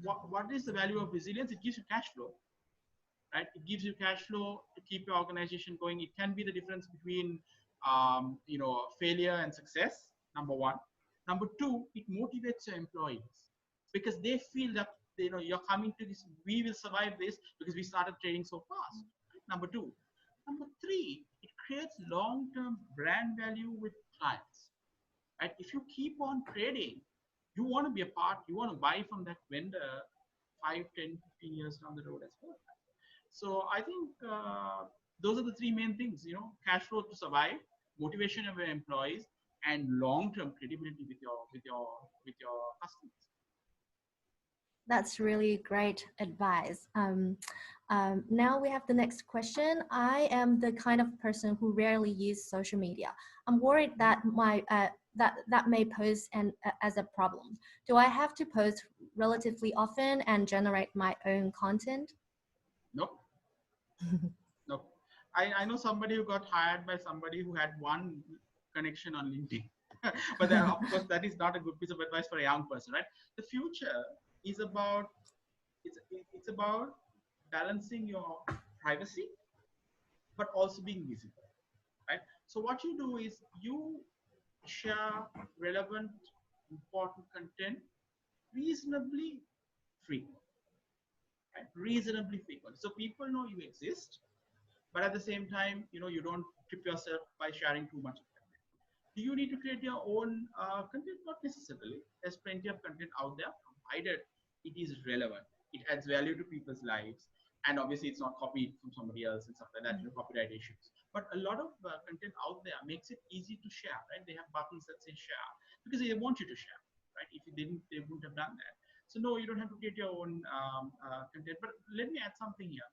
what is the value of resilience? It gives you cash flow, right? It gives you cash flow to keep your organization going. It can be the difference between failure and success, number one. Number two, it motivates your employees, because they feel that you're coming to this, we will survive this because we started trading so fast. Number two. Number three, it creates long-term brand value with clients. Right? If you keep on trading, you want to be a part, you want to buy from that vendor 5, 10, 15 years down the road as well. So I think those are the three main things, cash flow to survive, motivation of your employees, and long-term credibility with your customers. That's really great advice. Now we have the next question. I am the kind of person who rarely use social media. I'm worried that that may pose as a problem. Do I have to post relatively often and generate my own content? Nope. Nope. I know somebody who got hired by somebody who had one connection on LinkedIn. But then, of course, that is not a good piece of advice for a young person, right? The future is about it's about balancing your privacy, but also being visible, right? So what you do is you share relevant, important content reasonably frequently. right? Reasonably frequent. So people know you exist, but at the same time, you don't trip yourself by sharing too much of content. Do you need to create your own content? Not necessarily. There's plenty of content out there, provided it is relevant. It adds value to people's lives, and obviously it's not copied from somebody else and stuff like that. Copyright issues. But a lot of content out there makes it easy to share, right? They have buttons that say share because they want you to share, right? If you didn't, they wouldn't have done that. So no, you don't have to create your own content. But let me add something here.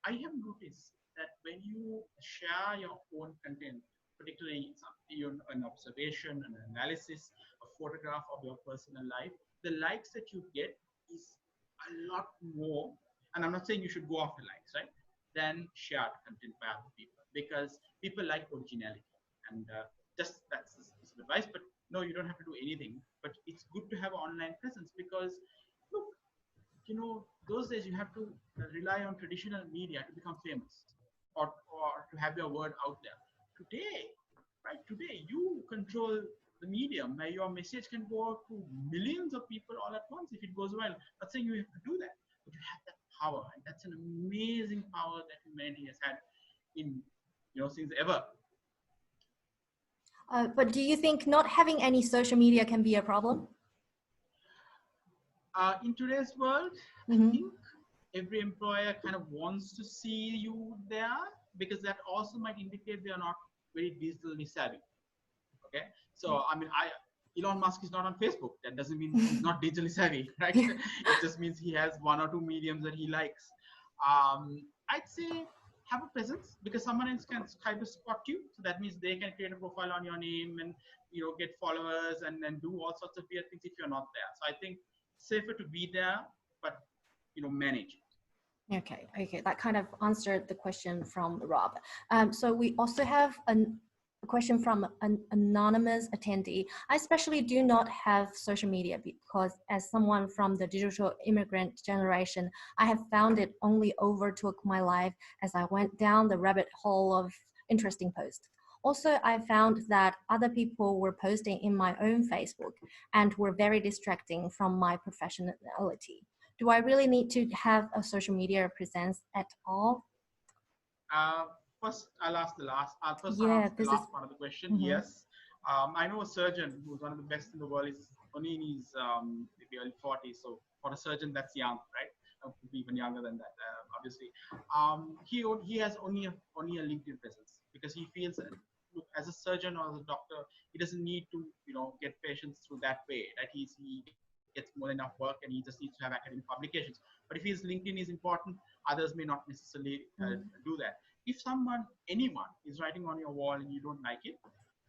I have noticed that when you share your own content, particularly an observation, an analysis, a photograph of your personal life, the likes that you get is a lot more. And I'm not saying you should go after likes, right? Than shared content by other people, because people like originality. And just that's the piece of advice. But no, you don't have to do anything. But it's good to have online presence because, look, those days you have to rely on traditional media to become famous, or to have your word out there. Today, right? Today, you control the medium where your message can go out to millions of people all at once if it goes well. Not saying you have to do that, but you have that power, and that's an amazing power that humanity has had in, since ever. But do you think not having any social media can be a problem? In today's world, I think every employer kind of wants to see you there, because that also might indicate they are not very digitally savvy. Okay, so I mean, Elon Musk is not on Facebook. That doesn't mean he's not digitally savvy, right? It just means he has one or two mediums that he likes. I'd say have a presence, because someone else can kind of spot you. So that means they can create a profile on your name and get followers and do all sorts of weird things if you're not there. So I think safer to be there, but manage it. Okay, that kind of answered the question from Rob. So we also have a question from an anonymous attendee. I especially do not have social media because as someone from the digital immigrant generation, I have found it only overtook my life as I went down the rabbit hole of interesting posts. Also, I found that other people were posting in my own Facebook and were very distracting from my professionality. Do I really need to have a social media presence at all? First, I'll ask the last. First, Yeah, I'll ask the this last is part of the question. Yes, I know a surgeon who's one of the best in the world. Is only in his maybe early 40s. So for a surgeon, that's young, right? Could be even younger than that, obviously. He has only a LinkedIn presence because he feels that, look, as a surgeon or as a doctor, he doesn't need to get patients through that way. Right? He gets more than enough work, and he just needs to have academic publications. But if his LinkedIn is important, others may not necessarily do that. If anyone is writing on your wall and you don't like it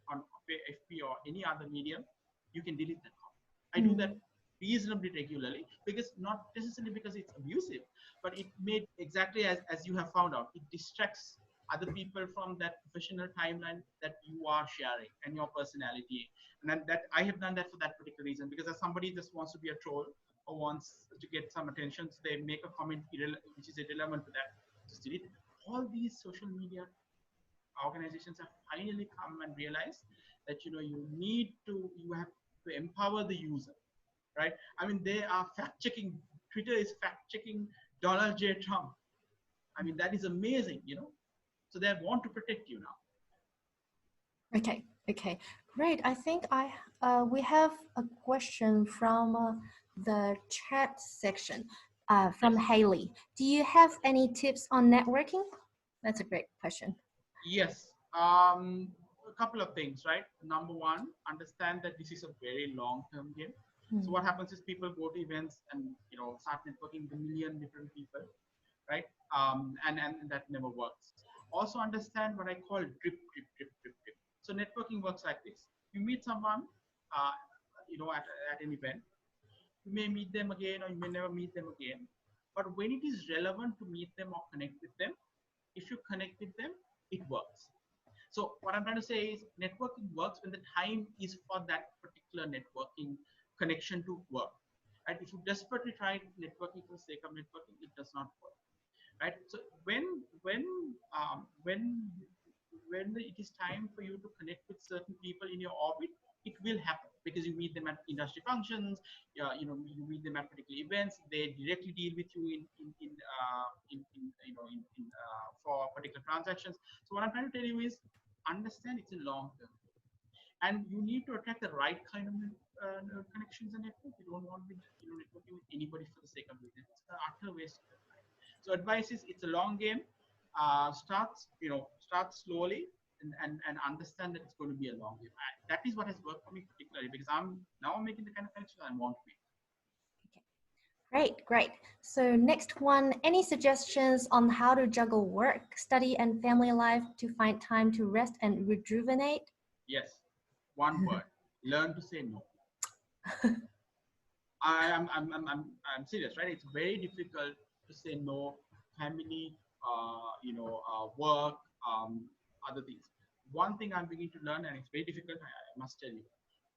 on FB or any other medium, you can delete that comment. I do that reasonably regularly, because not necessarily because it's abusive, but it made exactly as you have found out, it distracts other people from that professional timeline that you are sharing and your personality. And then that I have done that for that particular reason, because as somebody just wants to be a troll or wants to get some attention, so they make a comment which is irrelevant to that, just delete it. All these social media organizations have finally come and realized that you have to empower the user, right? I mean, they are fact checking. Twitter is fact checking Donald J. Trump. I mean, that is amazing, So they want to protect you now. Okay, great. I think we have a question from the chat section from Haley. Do you have any tips on networking? That's a great question. Yes. A couple of things, right? Number one, understand that this is a very long-term game. So what happens is people go to events and start networking with a million different people, right? And that never works. Also understand what I call drip. So networking works like this: you meet someone, at an event. You may meet them again, or you may never meet them again. But when it is relevant to meet them or connect with them, if you connect with them, it works. So what I'm trying to say is networking works when the time is for that particular networking connection to work. Right? If you desperately try networking for the sake of networking, it does not work. Right? So when it is time for you to connect with certain people in your orbit, it will happen because you meet them at industry functions, you meet them at particular events. They directly deal with you for particular transactions. So what I'm trying to tell you is, understand it's a long term, and you need to attract the right kind of connections and network. You don't want to be networking with anybody for the sake of it. It's an utter waste of time. So advice is, it's a long game. Start slowly, and understand that it's going to be a long game. That is what has worked for me particularly, because I'm making the kind of connections I want to make. Great, great. So next one, any suggestions on how to juggle work, study, and family life to find time to rest and rejuvenate? Yes, one word: learn to say no. I'm serious, right? It's very difficult to say no. Family, work, other things. One thing I'm beginning to learn, and it's very difficult, I must tell you,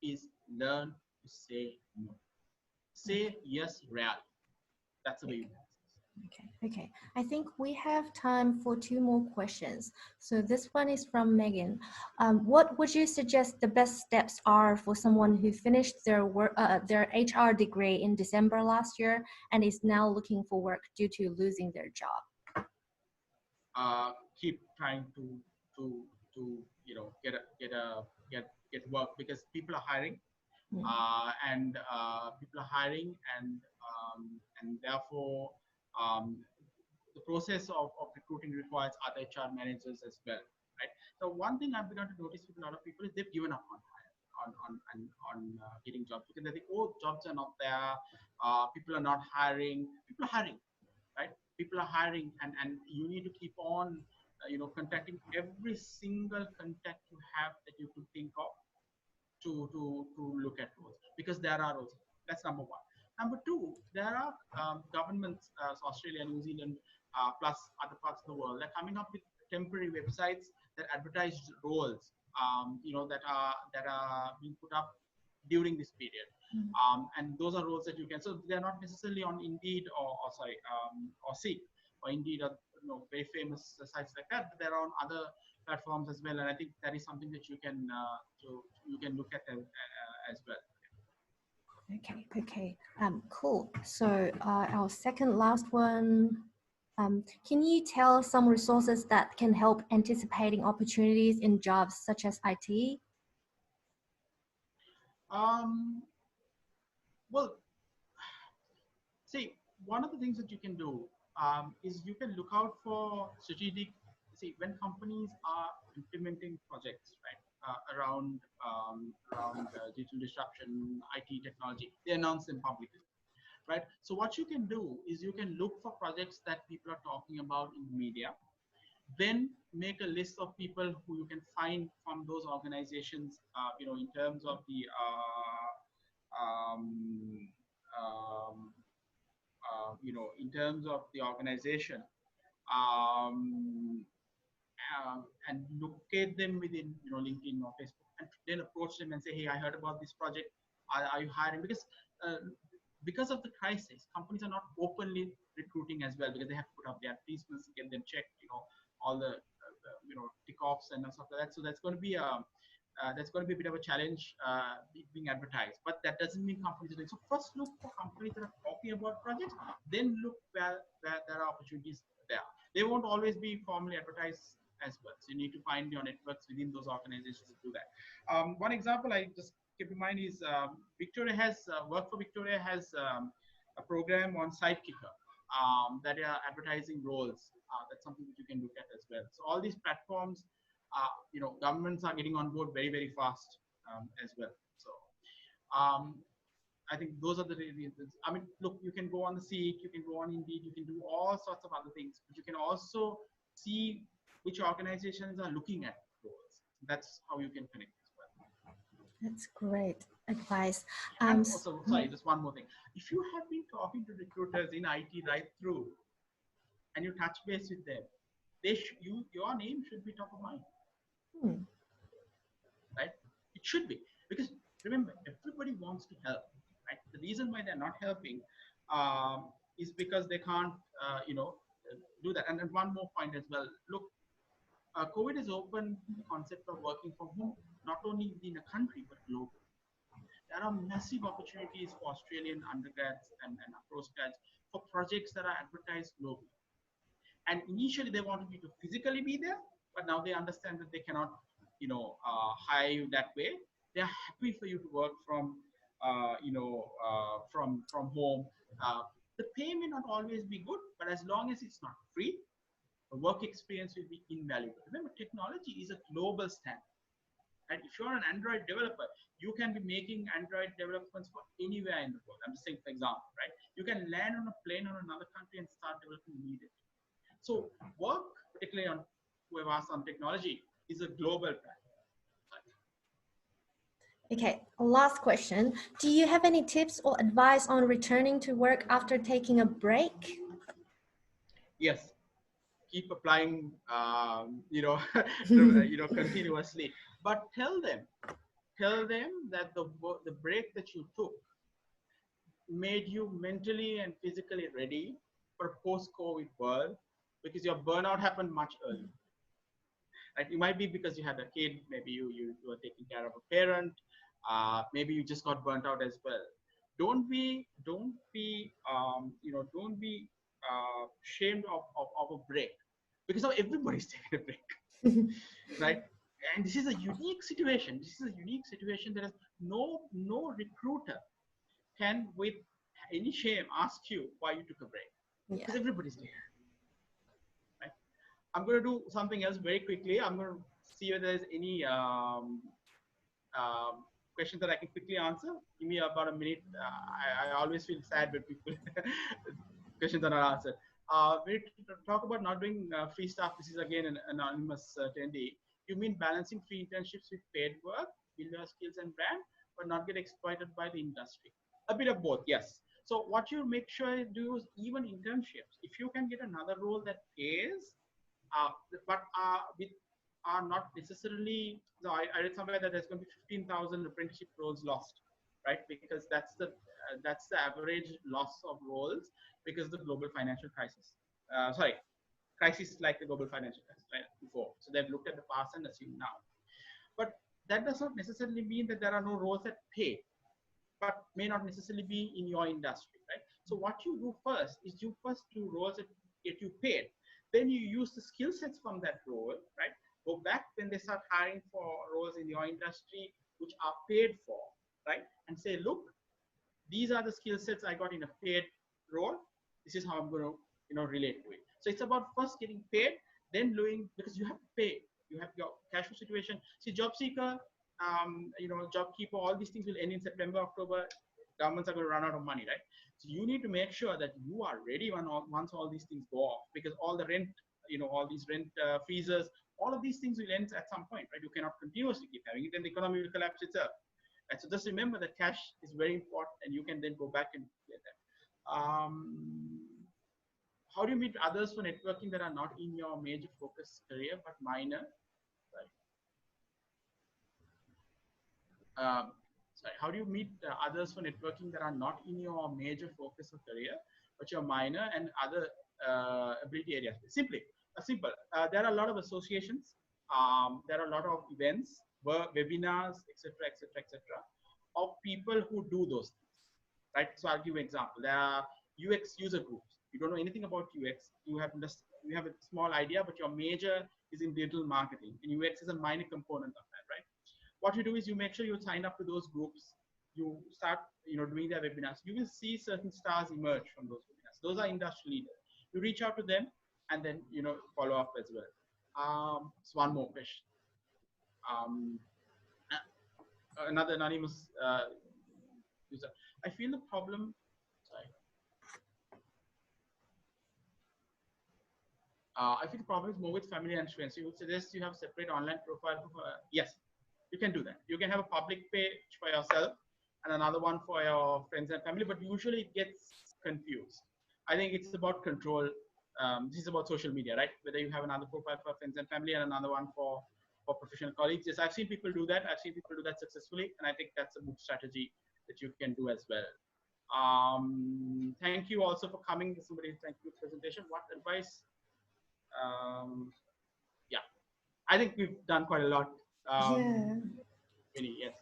is learn to say no. Say yes rarely. That's the way you do it. Okay. I think we have time for 2 more questions. So this one is from Megan. What would you suggest the best steps are for someone who finished their HR degree in December last year and is now looking for work due to losing their job? Keep trying to get work, because people are hiring. People are hiring, and therefore the process of recruiting requires other HR managers as well, right? So one thing I've begun to notice with a lot of people is they've given up on getting jobs, because they think, oh, jobs are not there, people are not hiring. People are hiring, right? People are hiring, and you need to keep on contacting every single contact you have that you could think of to look at roles, because there are roles. That's number one. Number two, there are governments, Australia, New Zealand, plus other parts of the world, they're coming up with temporary websites that advertise roles, that are being put up during this period. And those are roles that you can, so they're not necessarily on Indeed or Seek or Indeed, or very famous sites like that, but they're on other platforms as well. And I think that is something that you can look at as well. Okay. Cool. So our second last one. Can you tell some resources that can help anticipating opportunities in jobs such as IT? Well, see, one of the things that you can do is you can look out for strategic. See, when companies are implementing projects, right, around digital disruption, IT technology, they announce them publicly, right? So what you can do is you can look for projects that people are talking about in the media, then make a list of people who you can find from those organizations, in terms of the um, um, in terms of the organization, um, and locate them within LinkedIn or Facebook, and then approach them and say, hey, I heard about this project. Are you hiring? Because of the crisis, companies are not openly recruiting as well, because they have to put up their advertisements, get them checked, all the tick offs and stuff like that. So that's going to be a bit of a challenge being advertised, but that doesn't mean companies are doing so. First, look for companies that are talking about projects, then look where there are opportunities there. They won't always be formally advertised as well, so you need to find your networks within those organizations to do that. One example I just keep in mind is Victoria has Work for Victoria has a program on Sidekicker that are advertising roles. That's something that you can look at as well. So all these platforms, governments are getting on board very, very fast as well. So I think those are the reasons. I mean, look, you can go on the Seek, you can go on Indeed, you can do all sorts of other things, but you can also see which organizations are looking at roles. That's how you can connect as well. That's great advice. And also, sorry, just one more thing. If you have been talking to recruiters in IT right through, and you touch base with them, your name should be top of mind. Right? It should be, because remember, everybody wants to help. Right? The reason why they're not helping is because they can't, do that. And then one more point as well. Look, COVID has opened the concept of working from home not only within a country, but globally. There are massive opportunities for Australian undergrads and postgrads for projects that are advertised globally. And initially they wanted you to physically be there, but now they understand that they cannot, hire you that way. They're happy for you to work from, from home. The pay may not always be good, but as long as it's not free, the work experience will be invaluable. Remember, technology is a global standard. And if you're an Android developer, you can be making Android developments for anywhere in the world. I'm just saying, for example, right? You can land on a plane on another country and start developing immediately. So work, particularly on whoever asked on technology, is a global practice. Okay, last question. Do you have any tips or advice on returning to work after taking a break? Yes, keep applying, continuously. But tell them that the break that you took made you mentally and physically ready for a post-COVID world, because your burnout happened much earlier. Right? It might be because you had a kid, maybe you were taking care of a parent, maybe you just got burnt out as well. Don't be ashamed of a break, because now everybody's taking a break, right? And this is a unique situation. That has no recruiter can with any shame ask you why you took a break, because everybody's doing it. Right? I'm going to do something else very quickly. I'm going to see if there's any questions that I can quickly answer. Give me about a minute. I always feel sad when people questions are not answered. We talk about not doing free stuff. This is again an anonymous attendee. You mean balancing free internships with paid work, build your skills and brand, but not get exploited by the industry? A bit of both, yes. So what you make sure you do is even internships. If you can get another role that pays, but with are not necessarily. No, I read somewhere that there's going to be 15,000 apprenticeship roles lost, right? Because that's the average loss of roles because of the global financial crisis. Crisis like the global financial crisis, right? Before. So they've looked at the past and assumed now. But that does not necessarily mean that there are no roles that pay, but may not necessarily be in your industry, right? So what you do first is you first do roles that get you paid. Then you use the skill sets from that role, right? Go back when they start hiring for roles in your industry, which are paid for, right? And say, look, these are the skill sets I got in a paid role. This is how I'm going to, relate to it. So it's about first getting paid, then doing, because you have to pay. You have your cash flow situation. See, job seeker, job keeper, all these things will end in September, October. Governments are going to run out of money, right? So you need to make sure that you are ready once all these things go off, because all the rent, all these rent freezers, all of these things will end at some point, right? You cannot continuously keep having it, and the economy will collapse itself. And so just remember that cash is very important, and you can then go back and get that. How do you meet others for networking that are not in your major focus career but minor? How do you meet others for networking that are not in your major focus of career but your minor and other ability areas? Simple. There are a lot of associations. There are a lot of events, webinars, etc., of people who do those things, right? So I'll give you an example. There are UX user groups. You don't know anything about UX. You have a small idea, but your major is in digital marketing, and UX is a minor component of that, right? What you do is you make sure you sign up to those groups. You start, doing their webinars. You will see certain stars emerge from those webinars. Those are industry leaders. You reach out to them and then, follow up as well. So one more question. Another anonymous user. I feel the problem. Sorry. I think the problem is more with family and friends. You would suggest you have separate online profile. Yes, you can do that. You can have a public page for yourself and another one for your friends and family, but usually it gets confused. I think it's about control. This is about social media, right? Whether you have another profile for friends and family and another one for professional colleagues. Yes, I've seen people do that. I've seen people do that successfully, and I think that's a good strategy that you can do as well. Thank you also for coming. Somebody, thank you for the presentation. What advice? Yeah, I think we've done quite a lot. Winnie, yes.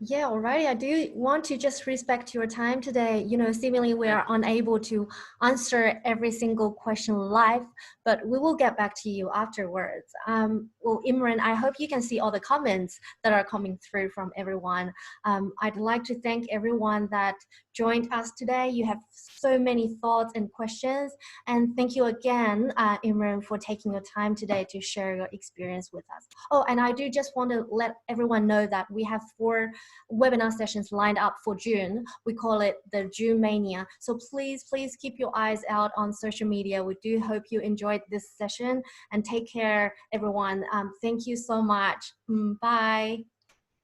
Yeah, alrighty. I do want to just respect your time today. You know, seemingly we are unable to answer every single question live, but we will get back to you afterwards. Well, Imran, I hope you can see all the comments that are coming through from everyone. I'd like to thank everyone that joined us today. You have so many thoughts and questions, and thank you again, Imran, for taking your time today to share your experience with us. Oh, and I do just want to let everyone know that we have 4 webinar sessions lined up for June. We call it the June Mania. So please keep your eyes out on social media. We do hope you enjoyed this session, and take care, everyone. Thank you so much. Bye.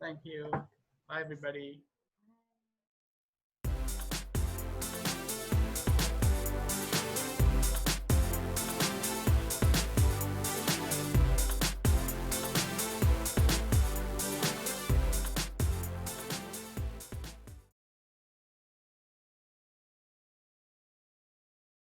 Thank you. Bye, everybody.